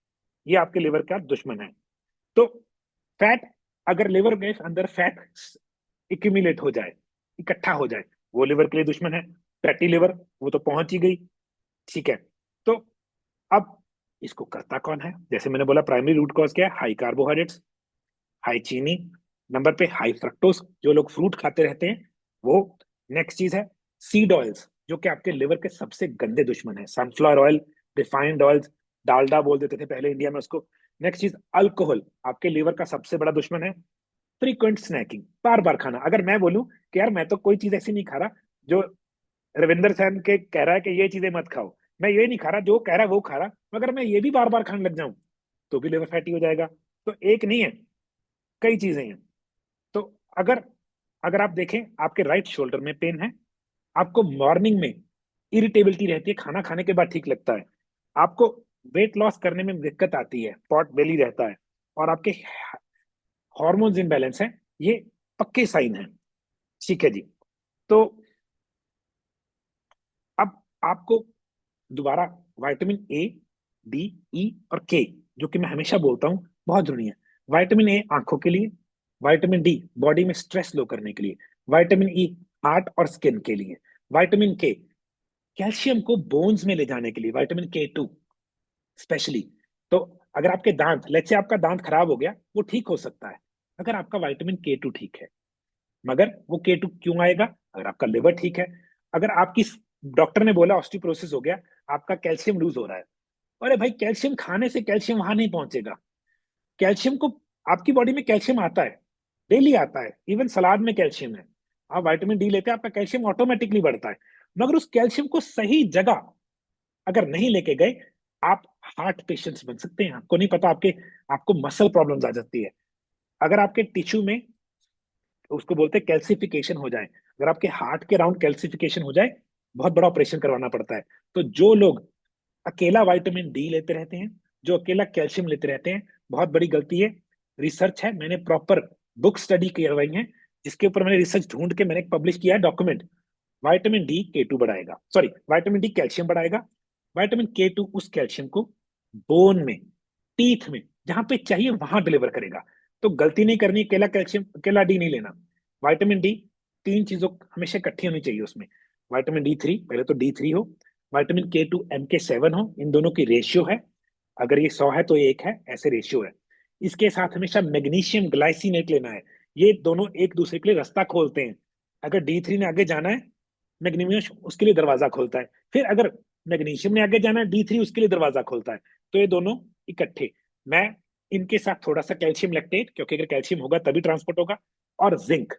ये आपके लिवर का दुश्मन है। तो फैट, अगर लिवर के अंदर फैट इक्यूमुलेट हो जाए, इकट्ठा हो जाए, वो लिवर के लिए दुश्मन है। फैटी लिवर, वो तो पहुंच ही गई, ठीक है। तो अब इसको करता कौन है? जैसे मैंने बोला, प्राइमरी रूट कॉज क्या है? हाई कार्बोहाइड्रेट्स, हाई चीनी, नंबर पे हाई फ्रक्टोज, जो लोग फ्रूट खाते रहते हैं वो। नेक्स्ट चीज है सीड ऑयल्स, जो कि आपके लिवर के सबसे गंदे दुश्मन है। Sunflower oil, refined oils, Dalda बोल देते थे पहले इंडिया में उसको। नेक्स्ट चीज अल्कोहल, आपके लिवर का सबसे बड़ा दुश्मन है। फ्रीक्वेंट स्नैकिंग, बार बार खाना। अगर मैं बोलूं कि यार मैं तो कोई चीज ऐसी नहीं खा रहा जो रविंदर सैन के कह रहा है कि ये चीजें मत खाओ, मैं ये नहीं खा रहा जो कह रहा है वो खा रहा, मगर मैं ये भी बार बार खाने लग जाऊं, तो भी लिवर फैटी हो जाएगा। तो एक नहीं है, कई चीजें हैं। तो अगर अगर आप देखें, आपके राइट शोल्डर में पेन है, आपको मॉर्निंग में इरिटेबिलिटी रहती है, खाना खाने के बाद ठीक लगता है, आपको वेट लॉस करने में दिक्कत आती है, पॉट बेली रहता है, और आपके हार्मोन्स इम्बैलेंस है, ये पक्के साइन है। ठीक है जी। तो अब आपको दोबारा विटामिन ए, डी, ई और के, जो कि मैं हमेशा बोलता हूँ बहुत जरूरी है। विटामिन ए आंखों के लिए, विटामिन डी बॉडी में स्ट्रेस लो करने के लिए, विटामिन ई हार्ट और स्किन के लिए, विटामिन के कैल्शियम को बोन्स में ले जाने के लिए, विटामिन K2 स्पेशली। तो अगर आपके दांत, लेट्स से आपका दांत खराब हो गया, वो ठीक हो सकता है अगर आपका विटामिन K2 ठीक है। मगर वो K2 क्यों आएगा? अगर आपका लिवर ठीक है। अगर आपकी, डॉक्टर ने बोला ऑस्टियोपोरोसिस हो गया, आपका कैल्शियम लूज हो रहा है, अरे भाई कैल्शियम खाने से कैल्शियम वहां नहीं पहुंचेगा। कैल्शियम को, आपकी बॉडी में कैल्शियम आता है, डेली आता है, इवन सलाद में कैल्शियम है। आप विटामिन डी लेते हैं, आपका कैल्शियम ऑटोमेटिकली बढ़ता है। मगर उस कैल्शियम को सही जगह अगर नहीं लेके गए, आप हार्ट पेशेंट्स बन सकते हैं। आपको नहीं पता, आपको मसल प्रॉब्लम्स आ जाती है। अगर आपके टिश्यू में, उसको बोलते हैं कैल्सिफिकेशन हो जाए, अगर आपके हार्ट के अराउंड कैल्सिफिकेशन हो जाए, बहुत बड़ा ऑपरेशन करवाना पड़ता है। तो जो लोग अकेला विटामिन डी लेते रहते हैं, जो अकेला कैल्शियम लेते रहते हैं, बहुत बड़ी गलती है। रिसर्च है, मैंने प्रॉपर बुक स्टडी करवाई है, जिसके ऊपर मैंने रिसर्च ढूंढ के मैंने पब्लिश किया है डॉक्यूमेंट। विटामिन D K2 बढ़ाएगा, सॉरी, विटामिन डी कैल्शियम बढ़ाएगा, विटामिन K2 उस कैल्शियम को बोन में, टीथ में जहां पे चाहिए वहां डिलीवर करेगा। तो गलती नहीं करनी, अकेला कैल्शियम अकेला डी नहीं लेना। विटामिन डी, तीन चीजों हमेशा इकट्ठी होनी चाहिए उसमें। विटामिन D3, पहले तो D3 हो, विटामिन K2 MK7 हो, इन दोनों की रेशियो है, अगर ये 100 है तो ये 1 है, ऐसे रेशियो है। इसके साथ हमेशा मैग्नीशियम ग्लाइसिनेट लेना है, ये दोनों एक दूसरे के लिए रास्ता खोलते हैं। अगर D3 ने आगे जाना है, मैग्नीशियम उसके लिए दरवाजा खोलता है, फिर अगर मैग्नीशियम ने आगे जाना है, D3 उसके लिए दरवाजा खोलता है। तो ये दोनों इकट्ठे। मैं इनके साथ थोड़ा सा कैल्शियम लैक्टेट, क्योंकि अगर कैल्शियम होगा तभी ट्रांसपोर्ट होगा, और जिंक,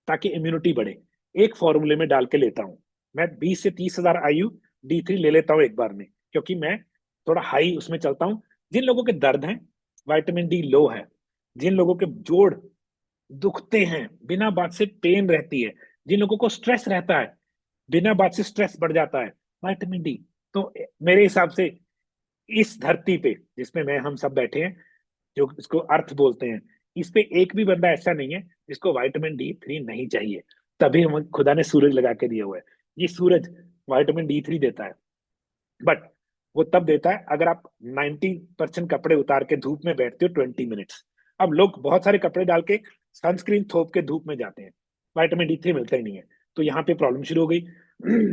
ताकि इम्यूनिटी बढ़े, एक फॉर्मूले में डाल के लेता हूँ। मैं 20 से 30 हजार IU D3 ले लेता हूँ एक बार में, क्योंकि मैं थोड़ा हाई उसमें चलता हूँ। जिन लोगों के दर्द हैं, विटामिन डी लो है, जिन लोगों के जोड़ दुखते हैं, बिना बात से पेन रहती है, जिन लोगों को स्ट्रेस रहता है, बिना बात से स्ट्रेस बढ़ जाता है, विटामिन डी। तो मेरे हिसाब से इस धरती पे जिसमें मैं हम सब बैठे हैं, जो इसको अर्थ बोलते हैं, इस पे एक भी बंदा ऐसा नहीं है जिसको विटामिन D3 नहीं चाहिए। तभी हम खुदा ने सूरज लगा के दिया हुआ है। ये सूरज विटामिन D3 देता है, बट वो तब देता है अगर आप 90% कपड़े उतार के धूप में बैठते हो 20 मिनट्स। अब लोग बहुत सारे कपड़े डाल के सनस्क्रीन थोप के धूप में जाते हैं, विटामिन D3 मिलता ही नहीं है। तो यहाँ पे प्रॉब्लम शुरू हो गई।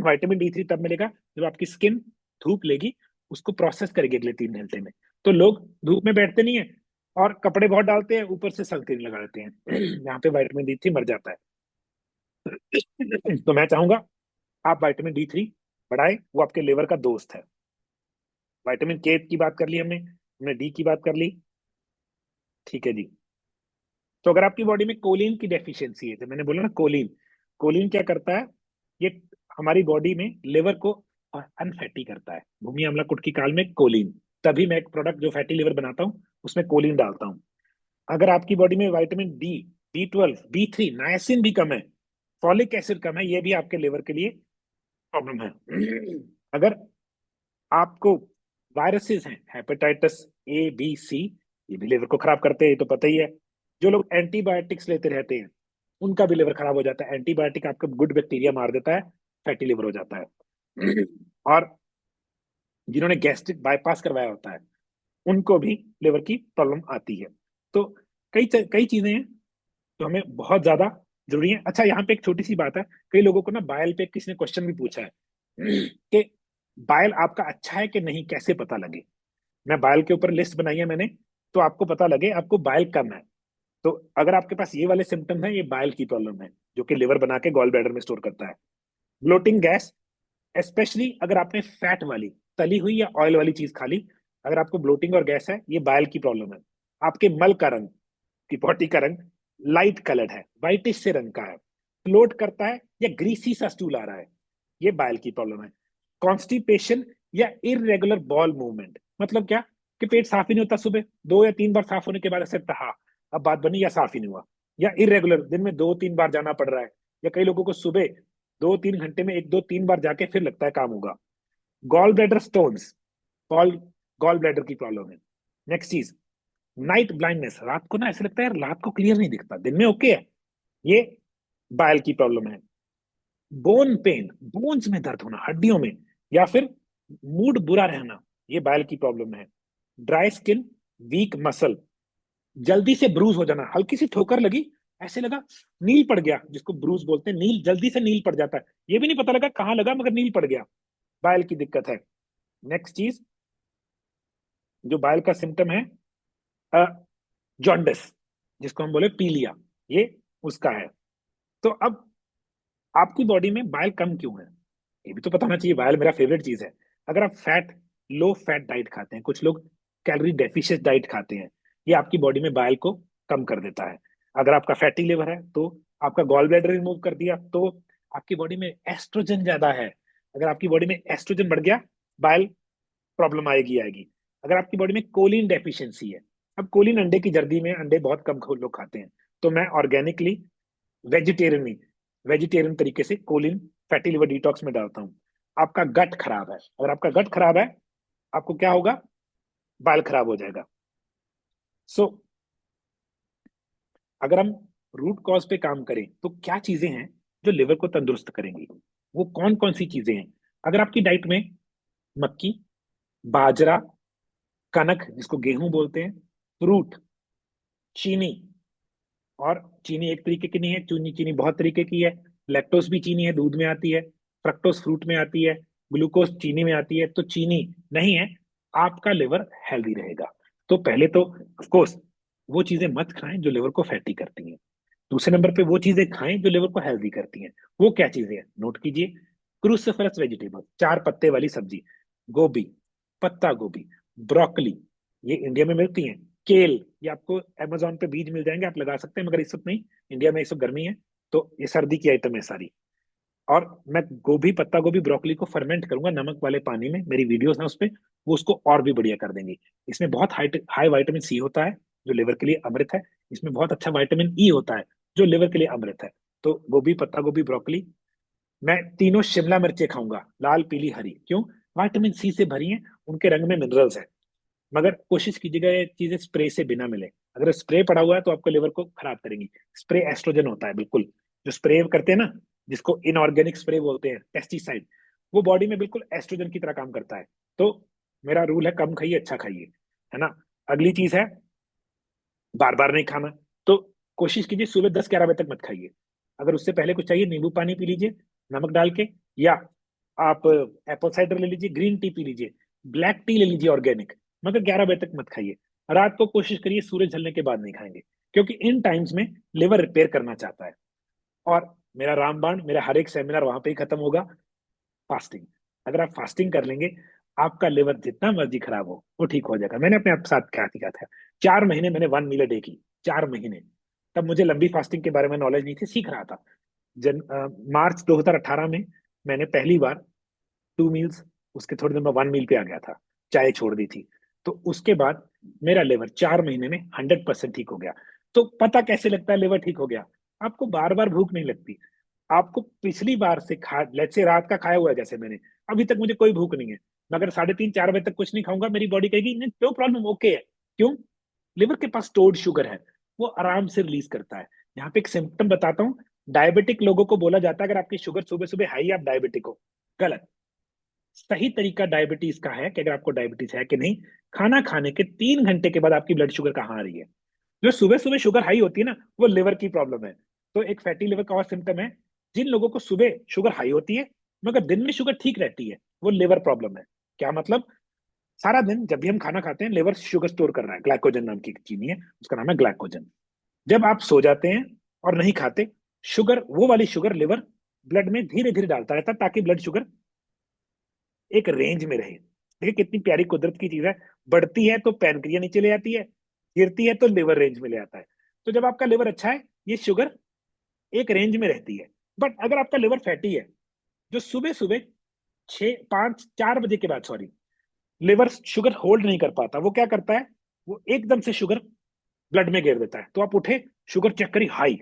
विटामिन D3 तब मिलेगा जब आपकी स्किन धूप लेगी, उसको प्रोसेस करेगी अगले 3 घंटे में। तो लोग धूप में बैठते नहीं है, और कपड़े बहुत डालते हैं, ऊपर से सनस्क्रीन लगा देते हैं। यहाँ पे विटामिन D3 मर जाता है। तो मैं चाहूंगा आप विटामिन D3 बढ़ाए, वो आपके लिवर का दोस्त है। विटामिन के की बात कर ली हमने, हमने डी की बात कर ली, ठीक है जी। तो अगर आपकी बॉडी में कोलिन की डेफिशिएंसी है, तो मैंने बोला ना कोलिन, कोलिन क्या करता है, ये हमारी बॉडी में लिवर को अनफैटी करता है। भूमि अम्ला कुटकी काल में कोलिन, तभी मैं एक प्रोडक्ट जो फैटी लिवर बनाता हूँ उसमें कोलिन डालता हूँ। अगर आपकी बॉडी में vitamin D, B12 B3 niacin भी कम है, फॉलिक एसिड कम है, ये भी आपके लिवर के लिए प्रॉब्लम है। अगर आपको वायरसेस हैं, हेपेटाइटिस A B C, ये भी लिवर को खराब करते हैं, ये तो पता ही है। जो लोग एंटीबायोटिक्स लेते रहते हैं, उनका भी लिवर खराब हो जाता है। एंटीबायोटिक आपका गुड बैक्टीरिया मार देता है, फैटी लिवर हो जाता है। और जिन्होंने गैस्ट्रिक बाईपास करवाया होता है, उनको भी लिवर की प्रॉब्लम आती है। तो कई चीजें हैं जो हमें बहुत ज्यादा जरूरी है। अच्छा, यहाँ पे एक छोटी सी बात है, कई लोगों को ना बायल पे किसी ने क्वेश्चन भी पूछा है कि बायल आपका अच्छा है कि नहीं, कैसे पता लगे। मैं बायल के ऊपर लिस्ट बनाई है मैंने, तो आपको पता लगे आपको बायल कम है। तो अगर आपके पास ये वाले सिम्टम है, ये बायल की प्रॉब्लम है, जो कि लिवर बना के गॉल ब्लैडर में स्टोर करता है। ब्लोटिंग गैस, स्पेशली अगर आपने फैट वाली, तली हुई या ऑयल वाली चीज खा ली, अगर आपको ब्लोटिंग और गैस है, ये बायल की प्रॉब्लम है। आपके मल का रंग, की बॉडी का रंग लाइट कलर्ड है, व्हाइटिश से रंग का है, फ्लोट करता है या ग्रीसी सा स्टूल आ रहा है, ये बायल की प्रॉब्लम है। कॉन्स्टिपेशन या इरेगुलर बॉल मूवमेंट, मतलब क्या, कि पेट साफ ही नहीं होता, सुबह 2 या 3 बार साफ होने के बाद ऐसे रहा, अब बात बनी, या साफ ही नहीं हुआ, या इरेगुलर दिन में 2-3 बार जाना पड़ रहा है, या कई लोगों को सुबह 2-3 घंटे में 1-2-3 बार जाके फिर लगता है काम होगा। Gall bladder stones, gall gall bladder की प्रॉब्लम है। नेक्स्ट चीज, नाइट ब्लाइंडनेस, रात को ना ऐसे लगता है यार रात को क्लियर नहीं दिखता, दिन में ओके है, ये बायल की प्रॉब्लम है। बोन पेन, बोन्स में दर्द होना, हड्डियों में, या फिर मूड बुरा रहना, ये बायल की प्रॉब्लम है। ड्राई स्किन, वीक मसल, जल्दी से ब्रूज हो जाना, हल्की सी ठोकर लगी, ऐसे लगा नील पड़ गया, जिसको ब्रूज बोलते हैं, नील जल्दी से नील पड़ जाता है, ये भी नहीं पता लगा कहाँ लगा मगर नील पड़ गया, बायल की दिक्कत है। नेक्स्ट चीज, जो बायल का सिम्टम है, जॉन्डिस, जिसको हम बोले पीलिया, ये उसका है। तो अब आपकी बॉडी में बाइल कम क्यों है, ये भी तो पता होना चाहिए। बाइल मेरा फेवरेट चीज है। अगर आप फैट, लो फैट डाइट खाते हैं, कुछ लोग कैलोरी डेफिशिएंट डाइट खाते हैं, ये आपकी बॉडी में बाइल को कम कर देता है। अगर आपका फैटी लिवर है तो आपका गॉल ब्लैडर रिमूव कर दिया, तो आपकी बॉडी में एस्ट्रोजन ज्यादा है, अगर आपकी बॉडी में एस्ट्रोजन बढ़ गया, बाइल प्रॉब्लम आएगी आएगी। अगर आपकी बॉडी में कोलिन डेफिशिएंसी है, अब कोलिन अंडे की जर्दी में, अंडे बहुत कम लोग खाते हैं, तो मैं ऑर्गेनिकली वेजिटेरियन नहीं, वेजिटेरियन तरीके से कोलिन फैटी लिवर डिटॉक्स में डालता हूँ। आपका गट खराब है, अगर आपका गट खराब है, आपको क्या होगा, बाल खराब हो जाएगा। सो अगर हम रूट कॉज पे काम करें तो क्या चीजें हैं जो लिवर को तंदुरुस्त करेंगी, वो कौन कौन सी चीजें हैं। अगर आपकी डाइट में मक्की, बाजरा, कनक जिसको गेहूं बोलते हैं, फ्रूट, चीनी, और चीनी एक तरीके की नहीं है, चीनी चीनी बहुत तरीके की है। लैक्टोज भी चीनी है, दूध में आती है। फ्रक्टोज फ्रूट में आती है। ग्लूकोज चीनी में आती है। तो चीनी नहीं है, आपका लिवर हेल्दी रहेगा। तो पहले तो ऑफ कोर्स वो चीजें मत खाएं जो लिवर को फैटी करती हैं। दूसरे नंबर पे वो चीजें खाएं जो लिवर को हेल्दी करती हैं। वो क्या चीजें हैं, नोट कीजिए। क्रूसिफरस वेजिटेबल, 4 पत्ते वाली सब्जी, गोभी, पत्ता गोभी, ब्रोकली, ये इंडिया में मिलती हैं। केल, ये आपको अमेजोन पे बीज मिल जाएंगे, आप लगा सकते हैं, मगर इस वक्त नहीं, इंडिया में इस वक्त गर्मी है, तो ये सर्दी की आइटम है सारी। और मैं गोभी, पत्ता गोभी, ब्रोकली को फर्मेंट करूंगा नमक वाले पानी में, मेरी वीडियोस हैं उस पे, वो उसको और भी बढ़िया कर देंगी। इसमें बहुत हाई हाई विटामिन सी होता है, जो लिवर के लिए अमृत है। इसमें बहुत अच्छा विटामिन ई होता है, जो लिवर के लिए अमृत है। तो गोभी, पत्ता गोभी, ब्रोकली, मैं तीनों शिमला मिर्चें खाऊंगा, लाल, पीली, हरी। क्यों? विटामिन सी से भरी हैं, उनके रंग में मिनरल्स है। मगर कोशिश कीजिएगा ये चीजें स्प्रे से बिना मिले। अगर स्प्रे पड़ा हुआ है तो आपको लिवर को खराब करेंगी। स्प्रे एस्ट्रोजन होता है, बिल्कुल, जो स्प्रे करते हैं ना, जिसको इनऑर्गेनिक स्प्रे बोलते हैं, पेस्टिसाइड, वो बॉडी में बिल्कुल एस्ट्रोजन की तरह काम करता है। तो मेरा रूल है, कम खाइए, अच्छा खाइए, है ना। अगली चीज है, बार बार नहीं खाना। तो कोशिश कीजिए सुबह 10-11 बजे तक मत खाइए। अगर उससे पहले कुछ चाहिए, नींबू पानी पी लीजिए नमक डाल के, या आप एप्पल साइडर ले लीजिए, ग्रीन टी पी लीजिए, ब्लैक टी ले लीजिए ऑर्गेनिक। मगर 11 बजे तक मत खाइए। रात को कोशिश करिए सूरज ढलने के बाद नहीं खाएंगे, क्योंकि इन टाइम्स में लिवर रिपेयर करना चाहता है। और मेरा रामबाण, मेरा हर एक सेमिनार वहां पे ही खत्म होगा, फास्टिंग। अगर आप फास्टिंग कर लेंगे, आपका लिवर जितना मर्जी खराब हो वो ठीक हो जाएगा। मैंने अपने आप साथ क्या किया था, 4 महीने मैंने 1 मील अ डे की, 4 महीने। तब मुझे लंबी फास्टिंग के बारे में नॉलेज नहीं थी, सीख रहा था। मार्च 2018 में मैंने पहली बार 2 मील्स, उसके थोड़ी देर में 1 मील पे आ गया था, चाय छोड़ दी थी। तो उसके बाद मेरा लिवर 4 महीने में 100% ठीक हो गया। तो पता कैसे लगता है लिवर ठीक हो गया? आपको बार बार भूख नहीं लगती। आपको पिछली बार से खा, लेट्स से रात का खाया हुआ है जैसे मैंने, अभी तक मुझे कोई भूख नहीं है, मगर 3:30-4 बजे तक कुछ नहीं खाऊंगा, मेरी बॉडी कहेगी नहीं, नो प्रॉब्लम, ओके है। क्यों? लिवर के पास स्टोर्ड शुगर है, वो आराम से रिलीज करता है। यहाँ पे एक सिम्टम बताता हूँ। डायबिटिक लोगों को बोला जाता है अगर आपकी शुगर सुबह सुबह हाई, आप डायबिटिक हो। गलत। सही तरीका डायबिटीज का है कि अगर आपको डायबिटीज है कि नहीं, खाना खाने के 3 घंटे के बाद आपकी ब्लड शुगर कहाँ आ रही है। जो सुबह सुबह शुगर हाई होती है ना, वो लिवर की प्रॉब्लम है। तो एक फैटी लिवर का और सिम्टम है, जिन लोगों को सुबह शुगर हाई होती है मगर दिन में शुगर ठीक रहती है, वो लिवर प्रॉब्लम है। क्या मतलब? सारा दिन जब भी हम खाना खाते हैं, लिवर शुगर स्टोर कर रहा है, ग्लाइकोजन नाम की एक चीनी है, उसका नाम है ग्लाइकोजन। जब आप सो जाते हैं और नहीं खाते, शुगर, वो वाली शुगर लिवर ब्लड में धीरे धीरे डालता रहता है, ताकि ब्लड शुगर एक रेंज में रहे। देखिए कितनी प्यारी कुदरत की चीज है। बढ़ती है तो पैनक्रिया नीचे ले आती है, गिरती है तो लिवर रेंज में ले आता है। तो जब आपका लिवर अच्छा है, ये शुगर एक रेंज में रहती है। बट अगर आपका लिवर फैटी है, जो सुबह सुबह 6-5-4 बजे के बाद, सॉरी, लिवर शुगर होल्ड नहीं कर पाता, वो क्या करता है, वो एकदम से शुगर ब्लड में गिर देता है। तो आप उठे, शुगर चेक करी हाई,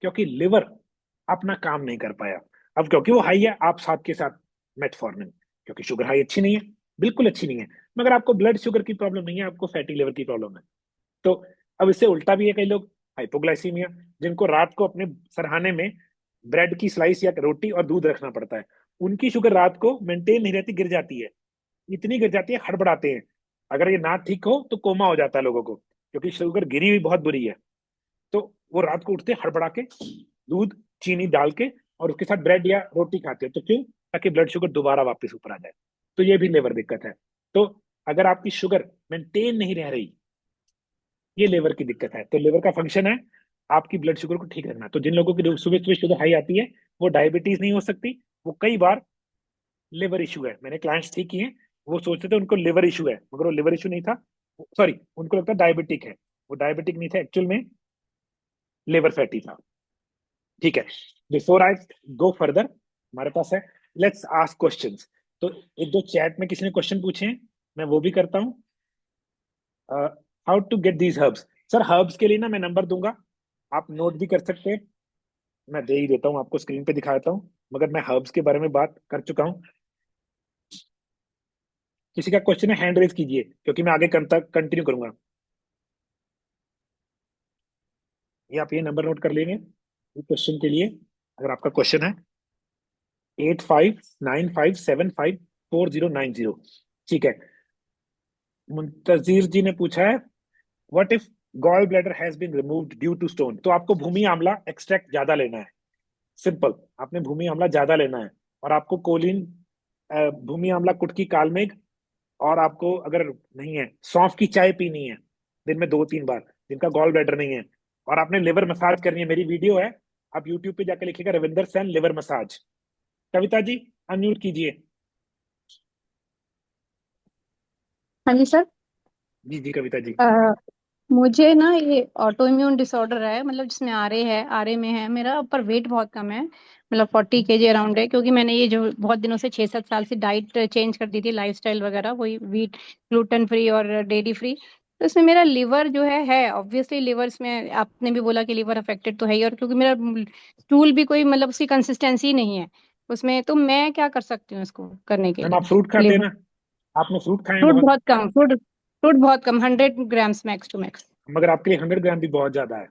क्योंकि लिवर अपना काम नहीं कर पाया। अब क्योंकि वो हाई है, आप साथ के साथ मेटफॉर्मिन, क्योंकि शुगर हाई अच्छी नहीं है, बिल्कुल अच्छी नहीं है। मगर आपको ब्लड शुगर की प्रॉब्लम नहीं है, आपको फैटी लिवर की प्रॉब्लम है। तो अब इससे उल्टा भी है, कई लोग हाइपोग्लाइसीमिया, जिनको रात को अपने सरहाने में ब्रेड की स्लाइस या रोटी और दूध रखना पड़ता है, उनकी शुगर रात को मेंटेन नहीं रहती, गिर जाती है। इतनी गिर जाती है, हड़बड़ाते हैं। अगर ये ना ठीक हो तो कोमा हो जाता है लोगों को, क्योंकि शुगर गिरी हुई बहुत बुरी है। तो वो रात को उठते हड़बड़ा के, दूध चीनी डाल के, और उसके साथ ब्रेड या रोटी खाते हैं। तो क्यों? ताकि ब्लड शुगर दोबारा वापस ऊपर आ जाए। तो ये भी लेवर दिक्कत है। तो अगर आपकी शुगर मेंटेन नहीं रह रही, ये लेवर की दिक्कत है। तो लेवर का फंक्शन है आपकी ब्लड शुगर को ठीक रखना। तो जिन लोगों की सुबह सुबह शुगर हाई आती है, वो डायबिटीज नहीं हो सकती, वो कई बार लिवर इशू है। मैंने क्लाइंट्स ठीक किए हैं, वो सोचते थे उनको लिवर इशू है, मगर वो लिवर इशू नहीं था, सॉरी, उनको लगता डायबिटिक है। वो डायबिटिक नहीं था, एक्चुअल में लिवर फैटी था। ठीक है, बिफोर आई गो फर्दर, हमारे पास है, लेट्स आस्क क्वेश्चंस। तो एक दो चैट में किसी ने क्वेश्चन पूछे हैं, मैं वो भी करता हूँ। How to get these herbs? Sir herbs के लिए ना मैं नंबर दूंगा, आप नोट भी कर सकते हैं। मैं दे ही देता हूँ आपको, स्क्रीन पे दिखा देता हूँ, मगर मैं हर्ब्स के बारे में बात कर चुका हूँ। किसी का क्वेश्चन है, हैंड रेज कीजिए, क्योंकि मैं आगे कंटिन्यू करूंगा। ये आप ये नंबर नोट कर लेंगे क्वेश्चन के लिए, अगर आपका क्वेश्चन है 8595754090। ठीक है, मुंतजीर जी ने पूछा है, what if gall bladder has been removed due to stone, तो आपको भूमि आंवला एक्सट्रैक्ट ज्यादा लेना है। सिंपल, आपने भूमि आंवला ज्यादा लेना है। और आपको कोलिन, भूमि आंवला, कुटकी, कालमेघ, और आपको अगर नहीं है, सौंफ की चाय पीनी है दिन में 2-3 बार, जिनका गॉल ब्लैडर नहीं है। और आपने लिवर मसाज करनी है। मेरी वीडियो है, आप यूट्यूब पे जाकर लिखिएगा Ravinder San liver massage. Kavita ji unmute कीजिए। हाँ जी सर। जी जी कविता जी। अ, मुझे ना ये ऑटो इम्यून डिसऑर्डर है, मतलब जिसमें आरए में है मेरा, पर वेट बहुत कम है, मतलब 40 kg अराउंड है, क्योंकि मैंने ये जो बहुत दिनों से 6-7 साल से डाइट चेंज कर दी थी, लाइफस्टाइल वगैरह, वही वीट, ग्लूटेन फ्री और डेयरी फ्री। तो इसमें मेरा लिवर जो है ऑब्वियसली लिवर, इसमें आपने भी बोला कि लिवर अफेक्टेड तो है ही, और क्योंकि मेरा स्टूल भी कोई मतलब उसकी कंसिस्टेंसी नहीं है उसमें, तो मैं क्या कर सकती हूँ इसको करने के मैम आप लिए? फ्रूट खाते हैं लिवर, ना? आपने फ्रूट खाए हैं फ्रूट बहुत, बहुत कम, फ्रूट बहुत कम, 100 ग्राम्स मैक्स टू मैक्स। मगर आपके लिए 100 ग्राम भी बहुत ज्यादा है।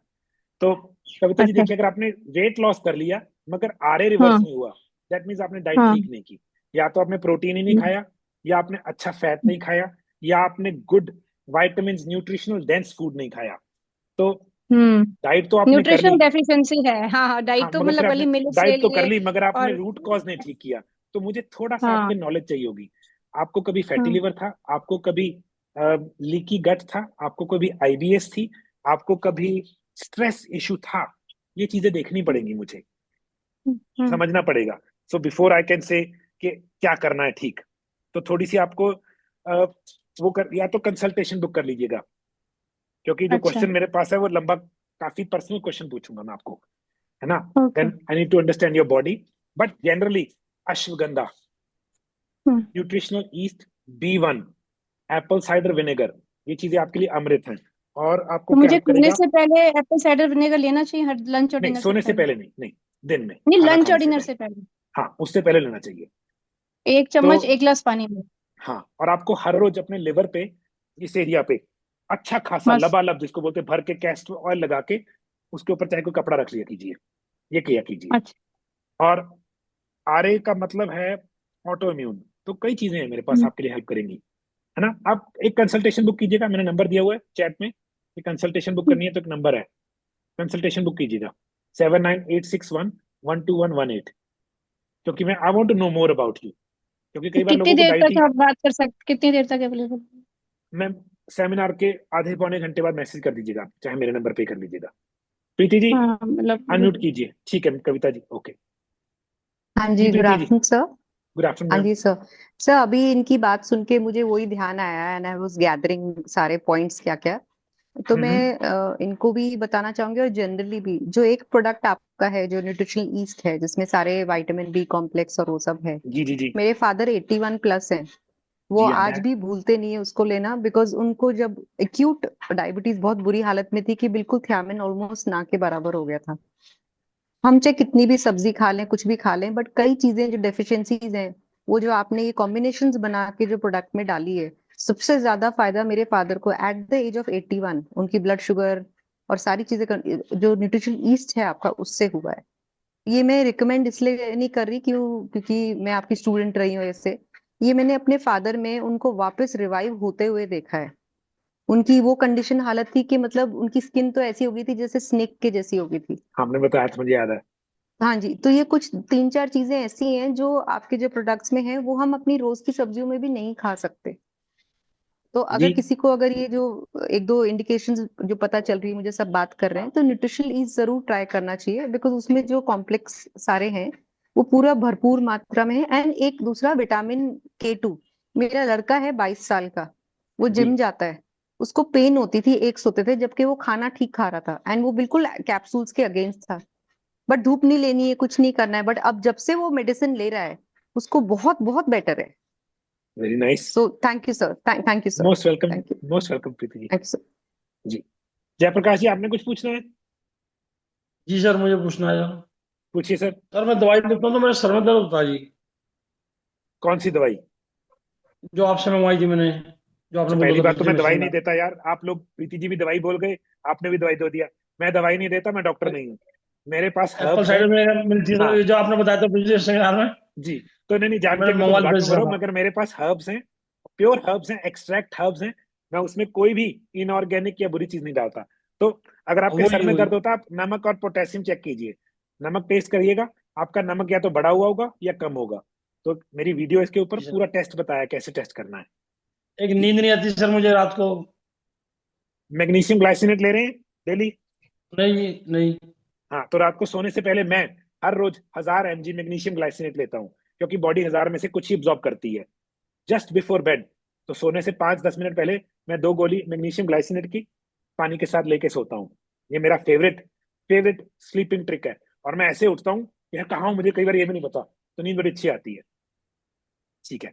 तो कविता जी अच्छा। देखिए, अगर आपने वेट लॉस कर लिया मगर आरए रिवर्स हाँ नहीं हुआ, दैट मीन्स आपने डाइट हाँ। ठीक नहीं की। या तो आपने प्रोटीन ही नहीं खाया, या आपने अच्छा फैट नहीं खाया, या आपने good vitamin nutritional dense food नहीं खाया। तो हम्म। डाइट तो आपने कर न्यूट्रिशनल ली। डेफिशिएंसी है, हाँ हाँ, हाँ, डाइट तो मगर फिर मतलब आपने वाली मिलेट्स ले डाइट तो कर लिए। ली, मगर आपने और रूट कॉज नहीं ठीक किया। तो मुझे थोड़ा सा हाँ आपकी नॉलेज चाहिए होगी। आपको कभी फैटी हाँ। लिवर था? आपको कभी लीकी गट था? आपको कभी आईबीएस थी? आपको कभी स्ट्रेस इशू था? ये चीजें देखनी पड़ेंगी मुझे, हम्म। समझना पड़ेगा। So before I can say कि क्या करना है ठीक। तो थोड़ी सी आपको वो कर, या तो कंसल्टेशन बुक कर लीजिएगा, क्योंकि जो अच्छा। क्वेश्चन मेरे पास है वो लंबा, काफी पर्सनल क्वेश्चन पूछूंगा मैं आपको, है ना? Okay. Then I need to understand your body. But generally ashwagandha, hmm. Nutritional yeast, B1, apple cider vinegar, ये चीजें आपके लिए अमृत हैं। और आपको तो क्या मुझे हेल्प सोने करेगा? से पहले एप्पल साइडर विनेगर लेना चाहिए, हर लंच और नहीं, डिनर से सोने से पहले? पहले नहीं, नहीं, दिन में नहीं, खाना लंच और खाने से डिनर पहले। से पहले। हाँ, उससे पहले लेना चाहिए। एक तो चम्मच 1 गिलास पानी में? हाँ, और आपको हर रोज अपने लिवर पे, इस एरिया पे अच्छा खासा बस। लबालब, जिसको बोलते हैं, भर के कैस्टर ऑयल लगा के उसके ऊपर चाहे कोई कपड़ा रख लिया कीजिए। ये किया कीजिए। अच्छा। और आरए का मतलब है ऑटो इम्यून। तो कई चीजें हैं मेरे पास हम्म। आपके लिए हेल्प करेंगी, है ना? आप एक कंसल्टेशन बुक कीजिएगा, मैंने नंबर दिया हुआ है चैट में। ये कंसल्टेशन बुक करनी है तो एक नंबर है, कंसल्टेशन बुक कीजिएगा, 7986112118। क्योंकि मैं I want to know more about you, क्योंकि तो कई बार कितनी लोगों को देर डाइट तक ही। आप बात कर सकते, कितनी देर तक अवेलेबल? मैं सेमिनार के आधे पौने घंटे बाद मैसेज कर दीजिएगा, चाहे मेरे नंबर पे कर लीजिएगा। प्रीति जी हाँ मतलब। अनम्यूट कीजिए। ठीक है कविता जी, ओके। हाँ जी जी, good Preeti ji, afternoon sir. Good afternoon हाँ मैम। जी सर। सर अभी इनकी बात सुन के मुझे वही ध्यान आया, एंड आई वाज गैदरिंग सारे पॉइंट्स क्या क्या। तो मैं हम्म। इनको भी बताना चाहूंगी, और जनरली भी जो एक प्रोडक्ट आपका है जो न्यूट्रिशनल ईस्ट है, जिसमें सारे विटामिन बी कॉम्प्लेक्स और वो सब है। जी जी जी। मेरे फादर 81 प्लस हैं। वो जी हाँ, आज मैं। भी भूलते नहीं है उसको लेना, बिकॉज उनको जब एक्यूट डायबिटीज बहुत बुरी हालत में थी, कि बिल्कुल थियामिन ऑलमोस्ट ना के बराबर हो गया था। हम चाहे कितनी भी सब्जी खा लें, कुछ भी खा लें, बट कई चीजें जो डेफिशिएंसीज हैं, वो जो आपने ये कॉम्बिनेशंस बना के जो प्रोडक्ट में डाली है, सबसे ज्यादा फायदा मेरे फादर को एट द एज ऑफ 81, उनकी ब्लड शुगर और सारी चीजें जो न्यूट्रिशन ईस्ट है आपका, उससे हुआ है। ये मैं रिकमेंड इसलिए नहीं कर रही क्योंकि मैं आपकी स्टूडेंट रही हूँ ऐसे। ये मैंने अपने फादर में उनको वापस रिवाइव होते हुए देखा है। उनकी वो कंडीशन हालत थी कि मतलब उनकी स्किन तो ऐसी हो गई थी जैसे स्नेक के जैसी हो गई थी। आपने बताया तो मुझे याद है। हाँ जी, तो ये कुछ 3-4 चीजें ऐसी हैं जो आपके जो प्रोडक्ट्स में हैं, वो हम अपनी रोज की सब्जियों में भी नहीं खा सकते। तो जी अगर किसी को, अगर ये जो एक दो इंडिकेशंस जो पता चल रही है मुझे, सब बात कर रहे हैं, तो न्यूट्रिशनल ईज जरूर ट्राई करना चाहिए, बिकॉज उसमें जो कॉम्प्लेक्स सारे हैं वो पूरा भरपूर मात्रा में है। एंड एक दूसरा विटामिन K2। मेरा लड़का है 22 साल का, वो जी जिम जाता है। उसको पेन होती थी, एक सोते थे, जबकि वो खाना ठीक खा रहा था, एंड वो बिल्कुल कैप्सूल्स के अगेंस्ट था। बट धूप नहीं लेनी है, कुछ नहीं करना है, बट अब जब से वो मेडिसिन ले रहा है, उसको बहुत बहुत बेटर है। Very nice. So thank you sir, thank you sir. Most welcome. Thank you. Most welcome Preeti ji. Thank you sir. जी, जयप्रकाश जी आपने कुछ पूछना है? जी सर, मुझे पूछना है सर। पूछिए सर। सर मैं दवाई लेता हूँ तो मेरा सर में दर्द होता है जी। कौन सी दवाई? जो आपसे मंगवाई थी मैंने, जो आपने अच्छा, बोला पहली था बात तो पिछले मैं में दवाई नहीं सेमिनार। देता यार। आप लोग, प्रीति जी भी दवाई बोल गए, आपने भी दवाई दे दिया। मैं दवाई नहीं देता, मैं डॉक्टर नहीं हूँ। मेरे पास एप्पल हर्ब्स हैं। साइडर में मिलती है हाँ सर, जो आपने बताया था पिछले सेमिनार में। जी। तो नहीं नहीं, तो जान के मैंने मैं तो मंगवा मजाक लिया क्यों कर सर रहा हूँ, था। मगर मेरे पास हर्ब्स हैं, प्योर हर्ब्स हैं, एक्सट्रैक्ट हर्ब्स हैं, मैं उसमें कोई भी इनऑर्गेनिक या बुरी चीज नहीं डालता। तो अगर आपके सर वही में वही दर्द होता है, आप नमक और पोटेशियम चेक कीजिए, नमक टेस्ट करिएगा, आपका नमक या तो बढ़ा हुआ होगा या कम होगा। तो मेरी वीडियो इसके ऊपर जी सर। पूरा टेस्ट बताया कैसे टेस्ट करना है। एक नींद नहीं आती सर मुझे रात को। मैग्नीशियम ग्लाइसिनेट ले रहे हैं डेली? नहीं नहीं। हाँ, तो रात को सोने से पहले मैं हर रोज 1000 mg मैग्नीशियम ग्लाइसिनेट लेता हूँ, क्योंकि बॉडी 1000 में से कुछ ही absorb करती है। जस्ट बिफोर बेड, तो सोने से 5-10 मिनट पहले मैं 2 गोली मैग्नीशियम ग्लाइसिनेट की पानी के साथ लेके सोता हूँ। ये मेरा फेवरेट फेवरेट स्लीपिंग ट्रिक है। और मैं ऐसे उठता हूँ, यह कहाँ हूँ मुझे कई बार ये भी नहीं पता, तो नींद बड़ी अच्छी आती है। ठीक है।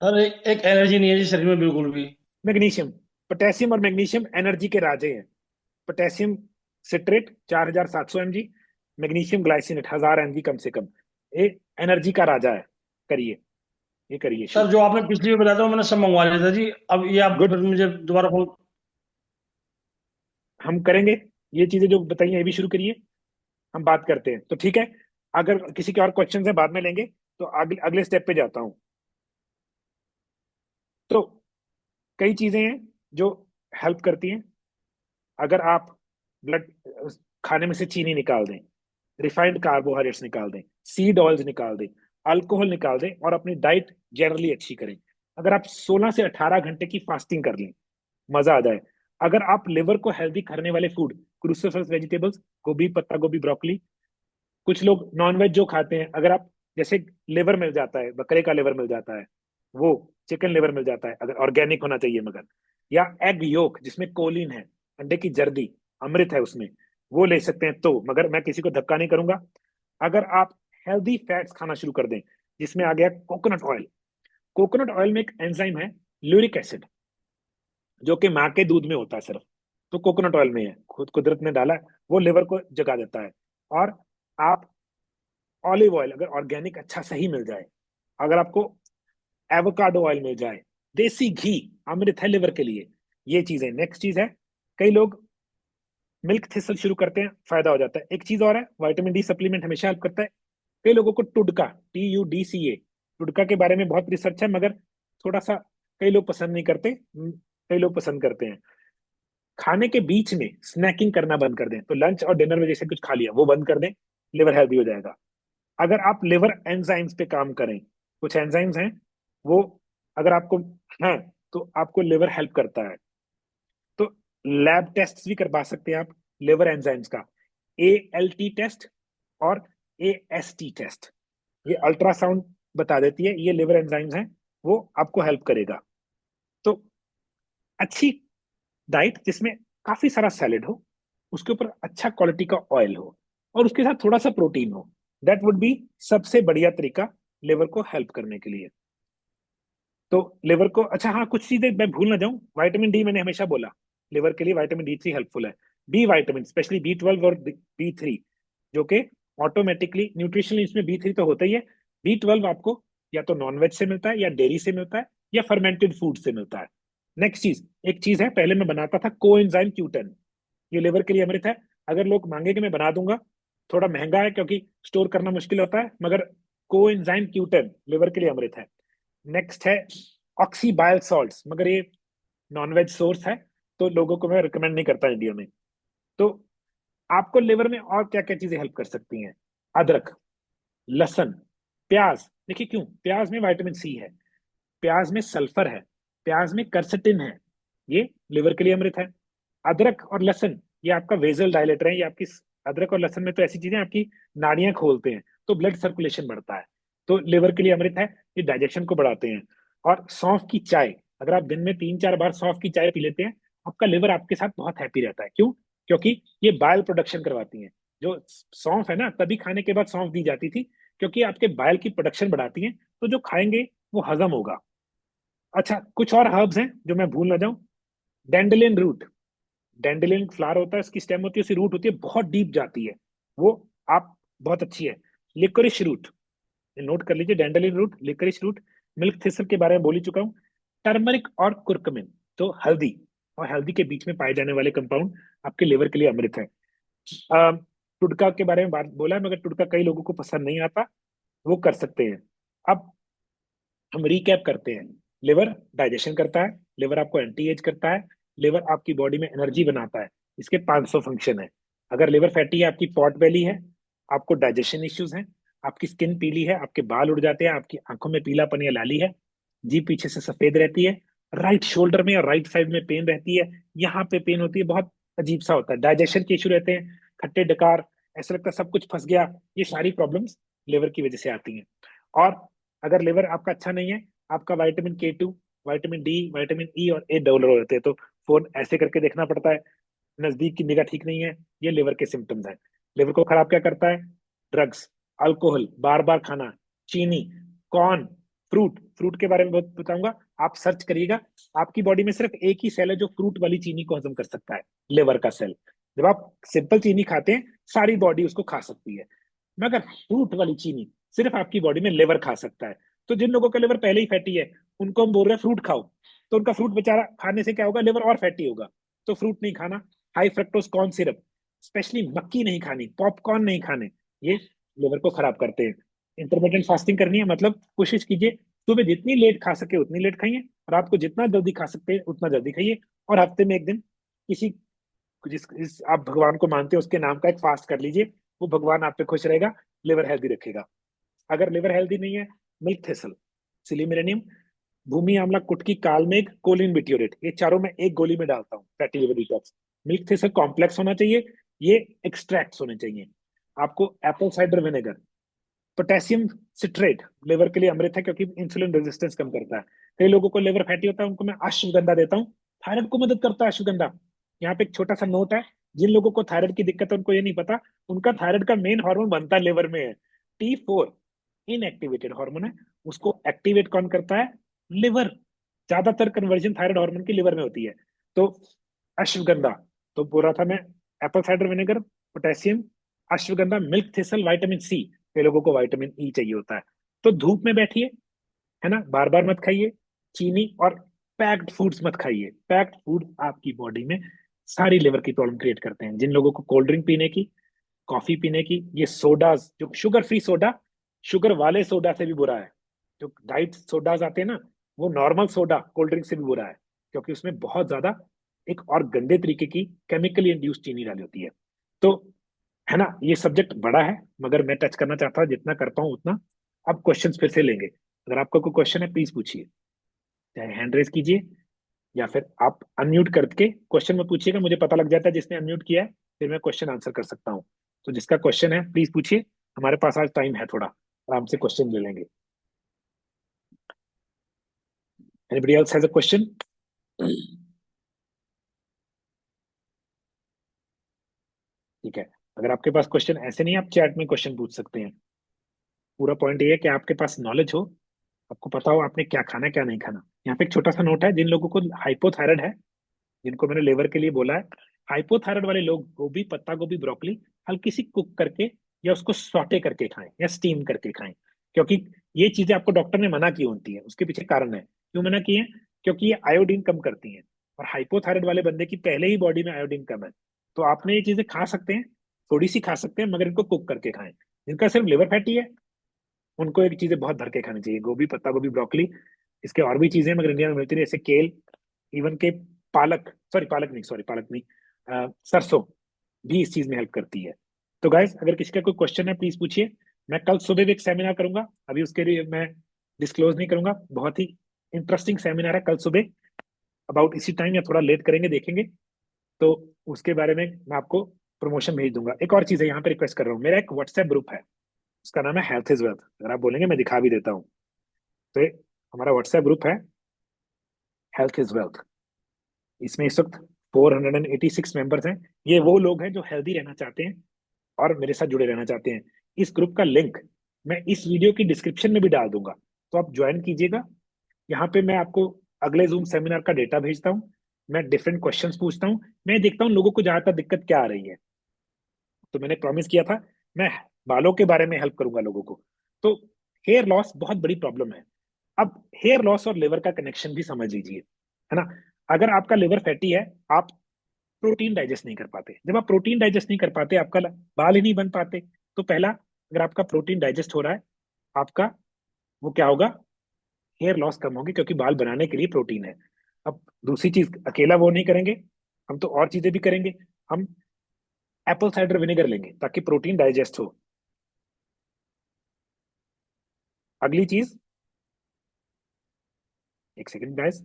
सर एक एनर्जी नहीं है जी शरीर में बिल्कुल भी। मैग्नीशियम, पोटेशियम और मैग्नीशियम एनर्जी के राजे हैं। Potassium citrate 4700 mg, magnesium glycinate 1000 mg कम से कम। ये एनर्जी का राजा है। करिए, ये करिए सर शुरू। जो आपने पिछली बार बताया था वो मैंने सब मंगवा लिया था जी। अब ये आप गुड, फिर मुझे दोबारा फोन। हम करेंगे। ये चीजें जो बताइए ये भी शुरू करिए, हम बात करते हैं। तो ठीक है, अगर किसी के और क्वेश्चन है बाद में लेंगे। तो अगले स्टेप पे जाता हूं। तो कई चीजें हैं जो हेल्प करती हैं। अगर आप ब्लड खाने में से चीनी निकाल दें, रिफाइंड कार्बोहाइड्रेट्स निकाल दें, सीड ऑयल्स निकाल दें, अल्कोहल निकाल दें, और अपनी डाइट जनरली अच्छी करें। अगर आप 16 से 18 घंटे की फास्टिंग कर लें, मजा आ जाए। अगर आप लिवर को हेल्दी करने वाले फूड, क्रूसिफरस वेजिटेबल्स, गोभी, पत्ता गोभी, ब्रोकली, कुछ लोग नॉनवेज जो खाते हैं, अगर आप जैसे लिवर मिल जाता है, बकरे का लिवर मिल जाता है, वो चिकन लिवर मिल जाता है, अगर ऑर्गेनिक होना चाहिए मगर, या एग योक जिसमें कोलिन है, अंडे की जर्दी, अमृत है उसमें, वो ले सकते हैं। तो मगर मैं किसी को धक्का नहीं करूंगा। अगर आप हेल्दी फैट्स खाना शुरू कर दें, जिसमें आ गया कोकोनट ऑयल। कोकोनट ऑयल में एक एंजाइम है, ल्यूरिक एसिड, जो कि माँ के दूध में होता है सिर्फ, तो कोकोनट ऑयल में है, खुद कुदरत ने डाला है, वो लिवर को जगा देता है। और आप ऑलिव ऑयल अगर ऑर्गेनिक अच्छा सही मिल जाए, अगर आपको एवोकाडो ऑयल मिल जाए, देसी घी, अमृत है लिवर के लिए। ये चीज है। नेक्स्ट चीज है, कई लोग मिल्क थिसल शुरू करते हैं, फायदा हो जाता है। एक चीज और है, विटामिन डी सप्लीमेंट हमेशा हेल्प करता है। कई लोगों को टुडका, TUDCA, टुडका के बारे में बहुत रिसर्च है, मगर थोड़ा सा कई लोग पसंद नहीं करते, कई लोग पसंद करते हैं। खाने के बीच में स्नैकिंग करना बंद कर दें। तो लंच और डिनर में जैसे कुछ खा लिया वो बंद कर दें, लिवर हेल्दी हो जाएगा। अगर आप लिवर एंजाइम्स पे काम करें, कुछ एंजाइम्स हैं वो, अगर आपको हैं तो आपको लिवर हेल्प करता है। तो लैब टेस्ट भी करवा सकते हैं आप लिवर एंजाइम्स का, ALT टेस्ट और AST टेस्ट। ये अल्ट्रासाउंड बता देती है ये लिवर एंजाइम्स हैं, वो आपको हेल्प करेगा। तो अच्छी डाइट जिसमें काफी सारा सैलेड हो, उसके ऊपर अच्छा क्वालिटी का ऑयल हो, और उसके साथ थोड़ा सा प्रोटीन हो, दैट वुड बी सबसे बढ़िया तरीका लिवर को हेल्प करने के लिए। तो लिवर को, अच्छा हाँ, कुछ चीजें मैं भूल ना जाऊं, विटामिन डी मैंने हमेशा बोला लिवर के लिए विटामिन D3 हेल्पफुल है। बी विटामिन स्पेशली B12 और B3, जो कि ऑटोमेटिकली न्यूट्रिशनली, इसमें B3 तो होता ही है। B12 आपको या तो नॉनवेज से मिलता है, या डेयरी से मिलता है, या फर्मेंटेड फूड से मिलता है। नेक्स्ट चीज, एक चीज है पहले मैं बनाता था, कोएंजाइम Q10, ये लिवर के लिए अमृत है। अगर लोग मांगे कि मैं बना दूंगा, थोड़ा महंगा है क्योंकि स्टोर करना मुश्किल होता है, मगर कोएंजाइम Q10 लिवर के लिए अमृत है। नेक्स्ट है ऑक्सी बायल सॉल्ट्स, मगर ये नॉनवेज सोर्स है, तो लोगों को मैं रिकमेंड नहीं करता इंडिया में। तो आपको लिवर में और क्या क्या चीजें हेल्प कर सकती हैं? अदरक, लहसुन, प्याज। देखिए क्यों, प्याज में विटामिन C है, प्याज में सल्फर है, प्याज में कर्सेटिन है, ये लिवर के लिए अमृत है। अदरक और लहसुन ये आपका वेजल डायलेटर है, ये आपकी, अदरक और लहसुन में तो ऐसी चीजें आपकी नाड़ियां खोलते हैं, तो ब्लड सर्कुलेशन बढ़ता है, तो लिवर के लिए अमृत है। ये डाइजेशन को बढ़ाते हैं। और सौंफ की चाय, अगर आप दिन में 3-4 बार सौंफ की चाय पी लेते हैं, आपका लिवर आपके साथ बहुत हैप्पी रहता है। क्यों? क्योंकि ये बाइल प्रोडक्शन करवाती है। जो सौंफ है ना, तभी खाने के बाद सौंफ दी जाती थी, क्योंकि आपके बाइल की प्रोडक्शन बढ़ाती है, तो जो खाएंगे वो हजम होगा। अच्छा, कुछ और हर्ब्स हैं जो मैं भूल ना जाऊं। डैंडेलियन रूट, डैंडेलियन फ्लावर होता है, इसकी स्टेम होती है, उसकी रूट होती है, बहुत डीप जाती है वो, आप बहुत अच्छी है। लिकोरिश रूट, नोट कर लीजिए, dandelion root, licorice root. Milk thistle के बारे में बोल ही चुका हूँ। टर्मरिक और कुर्कुमिन, तो हल्दी और हल्दी के बीच में पाए जाने वाले कंपाउंड आपके लिवर के लिए अमृत है। टुडका के बारे में बात बोला है, मगर टुडका कई लोगों को पसंद नहीं आता, वो कर सकते हैं। अब हम रिकैप करते हैं। लिवर डाइजेशन करता है, लिवर आपको एंटी एज करता है, लिवर आपकी बॉडी में एनर्जी बनाता है, इसके 500 फंक्शन है। अगर लिवर फैटी है, आपकी पॉट बेली है, आपको डाइजेशन इश्यूज हैं, आपकी स्किन पीली है, आपके बाल उड़ जाते हैं, आपकी आंखों में पीलापन या लाली है, जीभ पीछे से सफेद रहती है, राइट शोल्डर में और राइट साइड में पेन रहती है, यहाँ पे पेन होती है, बहुत अजीब सा होता है, डाइजेशन के इशू रहते हैं, खट्टे डकार, ऐसा लगता है सब कुछ फंस गया, ये सारी प्रॉब्लम्स लिवर की वजह से आती हैं। और अगर लिवर आपका अच्छा नहीं है, आपका vitamin K2, vitamin D, vitamin E और A डबल रहते हैं, तो फोन ऐसे करके देखना पड़ता है, नजदीक की निगाह ठीक नहीं है, ये लिवर के सिम्टम्स हैं। लिवर को खराब क्या करता है? ड्रग्स, अल्कोहल, बार बार खाना, चीनी, कॉर्न, फ्रूट, फ्रूट के बारे में बहुत बताऊंगा, आप सर्च करिएगा। आपकी बॉडी में सिर्फ एक ही सेल है जो फ्रूट वाली चीनी को हजम कर सकता है, लिवर का सेल। जब आप सिंपल चीनी खाते हैं, सारी बॉडी उसको खा सकती है, मगर फ्रूट वाली चीनी सिर्फ आपकी बॉडी में लिवर खा सकता है। तो जिन लोगों का लिवर पहले ही फैटी है, उनको हम बोल रहे हैं फ्रूट खाओ, तो उनका फ्रूट बेचारा खाने से क्या होगा? लिवर और फैटी होगा। तो फ्रूट नहीं खाना, high fructose corn syrup, specially मक्की नहीं खानी, पॉपकॉर्न नहीं खाने, ये लिवर को खराब करते हैं। इंटरमिटेंट फास्टिंग करनी है, मतलब कोशिश कीजिए सुबह जितनी लेट खा सके उतनी लेट खाइए, रात को जितना जल्दी खा सकते हैं उतना जल्दी खाइए, और हफ्ते में एक दिन किसी जिस आप भगवान को मानते हैं उसके नाम का एक फास्ट कर लीजिए, वो भगवान आप पे खुश रहेगा, लिवर हेल्दी रखेगा। अगर लिवर हेल्दी नहीं है, मिल्क थेसल, सिलीमिलेनियम, भूमि आंवला, कुटकी, कालमेघ, कोलिन बिट्यूरेट, ये चारों में एक गोली में डालता हूँ fatty liver detox. Milk thistle complex होना चाहिए, ये एक्सट्रैक्ट्स होने चाहिए। आपको apple cider vinegar, potassium citrate liver के लिए अमृत है, क्योंकि इंसुलिन रेजिस्टेंस कम करता है। कई लोगों को लिवर फैटी होता है, उनको मैं अश्वगंधा देता हूँ, थायराइड को मदद करता है अश्वगंधा। यहाँ पे एक छोटा सा नोट है, जिन लोगों को थायराइड की दिक्कत है उनको ये नहीं पता, उनका थायराइड का मेन हार्मोन बनता है लिवर में है, T4 इनएक्टिवेटेड हार्मोन है, उसको एक्टिवेट कौन करता है? लिवर। ज्यादातर कन्वर्जन थायराइड हार्मोन की लिवर में होती है। तो अश्वगंधा, तो बोल रहा था मैं, Apple cider vinegar, potassium, ashwagandha, milk thistle, vitamin C, कई लोगों को विटामिन E चाहिए होता है। तो धूप में बैठिए, है ना, बार बार मत खाइए चीनी, और पैक्ड फूड्स मत खाइए। पैक्ड फूड आपकी बॉडी में सारी लिवर की प्रॉब्लम क्रिएट करते हैं। जिन लोगों को कोल्ड ड्रिंक पीने की, कॉफी पीने की, ये सोडाज, जो शुगर फ्री सोडा, शुगर वाले सोडा से भी बुरा है। जो डाइट सोडाज आते हैं ना, वो नॉर्मल सोडा कोल्ड ड्रिंक से भी बुरा है, क्योंकि उसमें बहुत ज्यादा एक और गंदे तरीके की केमिकली इंड्यूस चीनी डाली होती है। तो है ना, ये सब्जेक्ट बड़ा है, मगर मैं टच करना चाहता हूँ, जितना कर पाऊँ उतना। अब क्वेश्चन फिर से लेंगे, अगर आपका कोई क्वेश्चन है प्लीज पूछिए, चाहे हैंड रेज कीजिए या फिर आप अनम्यूट करके क्वेश्चन में पूछिएगा, मुझे पता लग जाता है जिसने अनम्यूट किया है, फिर मैं क्वेश्चन आंसर कर सकता हूँ। तो जिसका क्वेश्चन है प्लीज पूछिए, हमारे पास आज टाइम है थोड़ा, आराम से क्वेश्चन ले लेंगे। Anybody else has a question? ठीक है, अगर आपके पास क्वेश्चन ऐसे नहीं, आप चैट में क्वेश्चन पूछ सकते हैं। पूरा पॉइंट ये है कि आपके पास नॉलेज हो, आपको पता हो आपने क्या खाना है क्या नहीं खाना। यहाँ पे एक छोटा सा नोट है, जिन लोगों को हाइपोथायराइड है, जिनको मैंने लेवर के लिए बोला है, हाइपोथायराइड वाले लोग गोभी, पत्ता गोभी, ब्रोकली हल्की सी कुक करके या उसको सॉटे करके खाएं या स्टीम करके खाएं, क्योंकि ये चीजें आपको डॉक्टर ने मना की होती है, उसके पीछे कारण है। क्यों मना किए हैं? क्योंकि ये आयोडीन कम करती हैं, और हाइपोथायराइड वाले बंदे की पहले ही बॉडी में आयोडीन कम है। तो आपने ये चीजें खा सकते हैं, थोड़ी सी खा सकते हैं, मगर इनको कुक करके खाएं। जिनका सिर्फ लिवर फैटी है, उनको एक चीजें बहुत भर के खानी चाहिए, गोभी, पत्ता गोभी, ब्रोकली, इसके और भी चीजें मगर इंडिया में मिलती नहीं, जैसे केल, इवन के पालक, सॉरी पालक नहीं, सरसों भी इस चीज में हेल्प करती है। तो गाइस, अगर किसी का कोई क्वेश्चन है प्लीज पूछिए। मैं कल सुबह भी एक सेमिनार करूंगा, अभी उसके लिए मैं डिस्क्लोज नहीं करूंगा, बहुत ही इंटरेस्टिंग सेमिनार है कल सुबह, अबाउट इसी टाइम या थोड़ा लेट करेंगे, देखेंगे। तो उसके बारे में मैं आपको प्रमोशन भेज दूंगा। एक और चीज है, यहाँ पे रिक्वेस्ट कर रहा हूँ, मेरा एक व्हाट्सएप ग्रुप है, उसका नाम है हेल्थ इज वेल्थ, अगर आप बोलेंगे मैं दिखा भी देता हूँ। तो ये हमारा व्हाट्सएप ग्रुप है, हेल्थ इज वेल्थ। इसमें इस वक्त 486 मेंबर्स हैं। ये वो लोग हैं जो हेल्दी रहना चाहते हैं और मेरे साथ जुड़े रहना चाहते हैं। इस ग्रुप का लिंक मैं इस वीडियो की डिस्क्रिप्शन में भी डाल दूंगा, तो आप ज्वाइन कीजिएगा। यहाँ पे मैं आपको अगले जूम सेमिनार का डेटा भेजता हूँ, मैं डिफरेंट क्वेश्चंस पूछता हूँ, मैं देखता हूँ लोगों को ज्यादातर दिक्कत क्या आ रही है। तो मैंने प्रॉमिस किया था मैं बालों के बारे में हेल्प करूंगा लोगों को। तो हेयर लॉस बहुत बड़ी प्रॉब्लम है। अब हेयर लॉस और लिवर का कनेक्शन भी समझ लीजिए, है ना। अगर आपका लिवर फैटी है, आप प्रोटीन डाइजेस्ट नहीं कर पाते। जब आप प्रोटीन डाइजेस्ट नहीं कर पाते, आपका बाल ही नहीं बन पाते। तो पहला, अगर आपका प्रोटीन डाइजेस्ट हो रहा है, आपका वो क्या होगा? हेयर लॉस कम होगी, क्योंकि बाल बनाने के लिए प्रोटीन है। अब दूसरी चीज, अकेला वो नहीं करेंगे, हम तो और चीजें भी करेंगे। हम एप्पल साइडर विनेगर लेंगे ताकि प्रोटीन डाइजेस्ट हो। अगली चीज, एक सेकंड गाइस,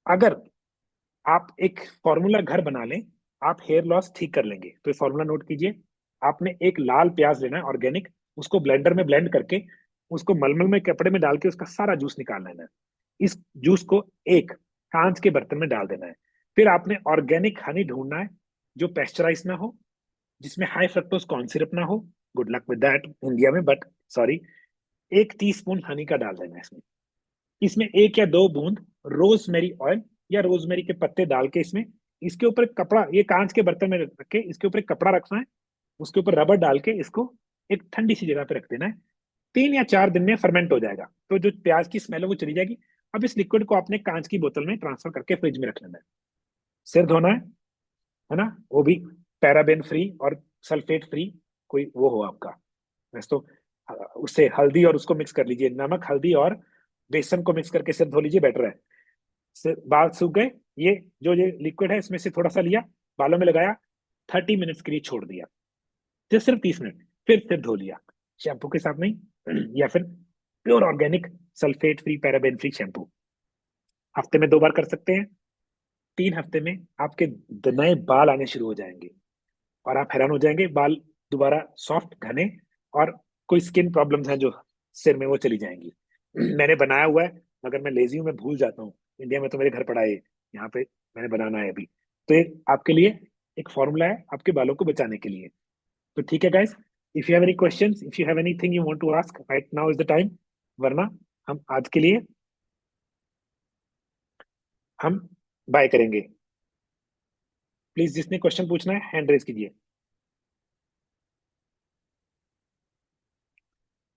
अगर आप एक फॉर्मूला घर बना लें, आप हेयर लॉस ठीक कर लेंगे। तो ये फॉर्मूला नोट कीजिए। आपने एक लाल प्याज लेना है ऑर्गेनिक, उसको ब्लेंडर में ब्लेंड करके उसको मलमल में कपड़े में डाल के उसका सारा जूस निकाल लेना है। इस जूस को एक कांच के बर्तन में डाल देना है। फिर आपने ऑर्गेनिक हनी ढूंढना है जो पेस्चराइज ना हो, जिसमें हाई फ्रक्टोज कॉर्न सिरप ना हो। Good luck with that India में, बट सॉरी। 1 टीस्पून हनी का डाल देना है इसमें। इसमें 1 या 2 बूंद रोजमेरी ऑयल या रोजमेरी के पत्ते डाल के इसमें, इसके ऊपर एक कपड़ा, ये कांच के बर्तन में रख के इसके ऊपर एक कपड़ा रखना है, उसके ऊपर रबर डाल के इसको एक ठंडी सी जगह पे रख देना है। 3 या 4 दिन में फर्मेंट हो जाएगा, तो जो प्याज की स्मेल है वो चली जाएगी। अब इस लिक्विड को आपने कांच की बोतल में ट्रांसफर करके फ्रिज में रख लेना है। सिर धोना है ना, वो भी पैराबेन फ्री और सल्फेट फ्री कोई वो हो आपका। वैसे तो उससे हल्दी और उसको मिक्स कर लीजिए, नमक हल्दी और बेसन को मिक्स करके सिर धो लीजिए, बेटर है। सिर बाल सूख गए, ये लिक्विड है इसमें से थोड़ा सा लिया, बालों में लगाया, 30 मिनट्स के लिए छोड़ दिया, फिर सिर्फ 30 मिनट, फिर सिर धो लिया, शैम्पू के साथ नहीं या फिर pure organic sulphate free paraben free shampoo. हफ्ते में 2 बार कर सकते हैं। 3 हफ्ते में आपके नए बाल आने शुरू हो जाएंगे और आप हैरान हो जाएंगे, बाल दोबारा सॉफ्ट घने, और कोई स्किन प्रॉब्लम्स हैं जो सिर में वो चली जाएंगी। मैंने बनाया हुआ है, मगर मैं लेजी हूँ, मैं भूल जाता हूँ। इंडिया में तो मेरे घर पड़ा है ये, यहाँ पे मैंने बनाना है अभी। तो ये आपके लिए एक फॉर्मूला है आपके बालों को बचाने के लिए। तो ठीक है guys, if you have any questions, if you have anything you want to ask, right now is the time. वरना हम आज के लिए हम बाय करेंगे। प्लीज जिसने क्वेश्चन पूछना है हैंड रेज कीजिए।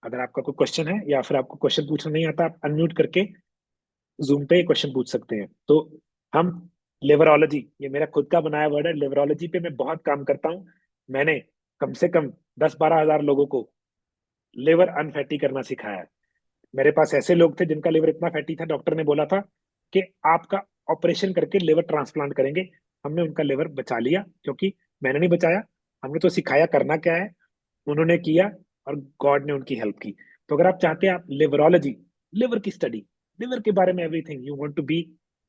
अगर आपका कोई क्वेश्चन है या फिर आपको क्वेश्चन पूछना नहीं आता, आप अनम्यूट करके जूम पे क्वेश्चन पूछ सकते हैं। तो हम लिवरोलॉजी, ये मेरा खुद का बनाया वर्ड है, लिवरोलॉजी पे मैं बहुत काम करता हूँ। मैंने कम से कम 10-12 हजार लोगों को लिवर अनफैटी करना सिखाया है। मेरे पास ऐसे लोग थे जिनका लिवर इतना फैटी था, डॉक्टर ने बोला था कि आपका ऑपरेशन करके लिवर ट्रांसप्लांट करेंगे। हमने उनका लिवर बचा लिया, क्योंकि मैंने नहीं बचाया, हमने तो सिखाया करना क्या है, उन्होंने किया और गॉड ने उनकी हेल्प की। तो अगर आप चाहते हैं, आप लिवरोलॉजी, लिवर की स्टडी, लिवर के बारे में everything you want to be,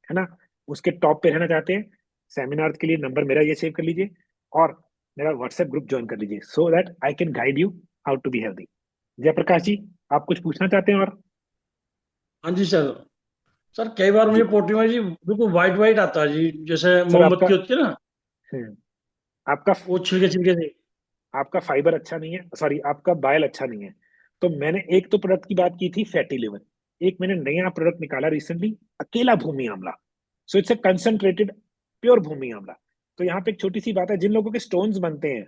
है ना, उसके टॉप पे रहना चाहते हैं, सेमिनार के लिए नंबर मेरा ये सेव कर लीजिए और मेरा व्हाट्सएप ग्रुप ज्वाइन कर लीजिए, so that I can guide you how to be healthy. Jayprakash ji, आप कुछ पूछना चाहते हैं? और हाँ जी सर। सर कई बार मुझे जी पोटी में जी बिल्कुल व्हाइट व्हाइट आता है जी, जैसे सर, आपका मोमबत्ती होती है ना, हम्म, आपका वो छिलके छिलके से। आपका फाइबर अच्छा नहीं है, सॉरी आपका बायल अच्छा नहीं है। तो मैंने एक तो प्रोडक्ट की बात की थी फैटी लिवर, एक मैंने नया प्रोडक्ट निकाला रिसेंटली, अकेला भूमि आंवला। So it's a concentrated pure bhumi amla. तो यहाँ पे एक छोटी सी बात है, जिन लोगों के स्टोन्स बनते हैं,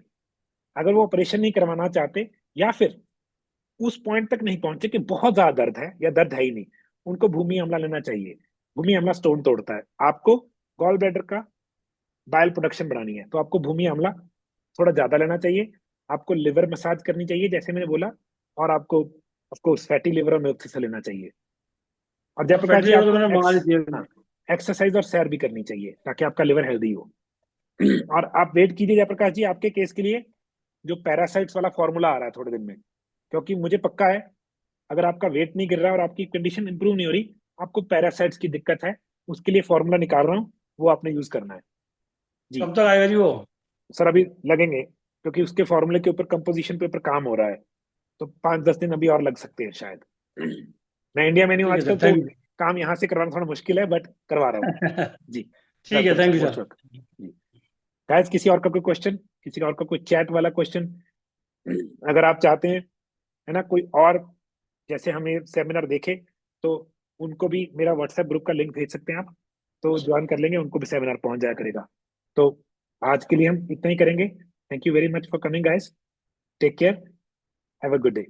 अगर वो ऑपरेशन नहीं करवाना चाहते या फिर उस पॉइंट तक नहीं पहुंचे कि बहुत ज्यादा दर्द है या दर्द है ही नहीं, उनको भूमि आंवला लेना चाहिए। भूमि आंवला स्टोन तोड़ता है। आपको गॉल ब्लैडर का बाइल प्रोडक्शन बढ़ानी है तो आपको भूमि आंवला थोड़ा ज्यादा लेना चाहिए। आपको लिवर मसाज करनी चाहिए जैसे मैंने बोला, और आपको ऑफकोर्स फैटी लिवर और मिल्क से लेना चाहिए। और सर जयप्रकाश फैटी जी, लिवर तो आपको मैंने मंगा ली थी अभी। हाँ, एक्सरसाइज और सैर भी करनी चाहिए ताकि आपका लिवर हेल्दी हो। और आप वेट कीजिए जयप्रकाश जी, आपके केस के लिए जो पैरासाइट्स वाला फॉर्मूला आ रहा है थोड़े दिन में, क्योंकि मुझे पक्का है अगर आपका वेट नहीं गिर रहा और आपकी कंडीशन इंप्रूव नहीं हो रही, आपको पैरासाइट्स की दिक्कत है। उसके लिए फॉर्मूला निकाल रहा हूँ, वो आपने यूज करना है। जी कब तक आएगा जी वो? सर, अभी लगेंगे क्योंकि उसके फॉर्मूले के ऊपर, कंपोजिशन पे ऊपर काम हो रहा है, तो 5-10 दिन अभी और लग सकते हैं शायद। मैं इंडिया में नहीं हूँ ठीक है आजकल, सर, तो थैंक काम यहाँ से करवाना थोड़ा मुश्किल है, बट करवा रहा हूँ। यू। जी, ठीक है, welcome sir, thank you most sir. Welcome. जी गाइस, किसी और का कोई क्वेश्चन, किसी और का कोई चैट वाला क्वेश्चन अगर आप चाहते हैं, है ना, कोई और जैसे हमें सेमिनार देखे, तो उनको भी मेरा व्हाट्सएप ग्रुप का लिंक भेज सकते हैं आप, तो ज्वाइन कर लेंगे, उनको भी सेमिनार पहुंच जाया करेगा। तो आज के लिए हम इतना ही करेंगे। Thank you very much for coming guys, take care, have a good day.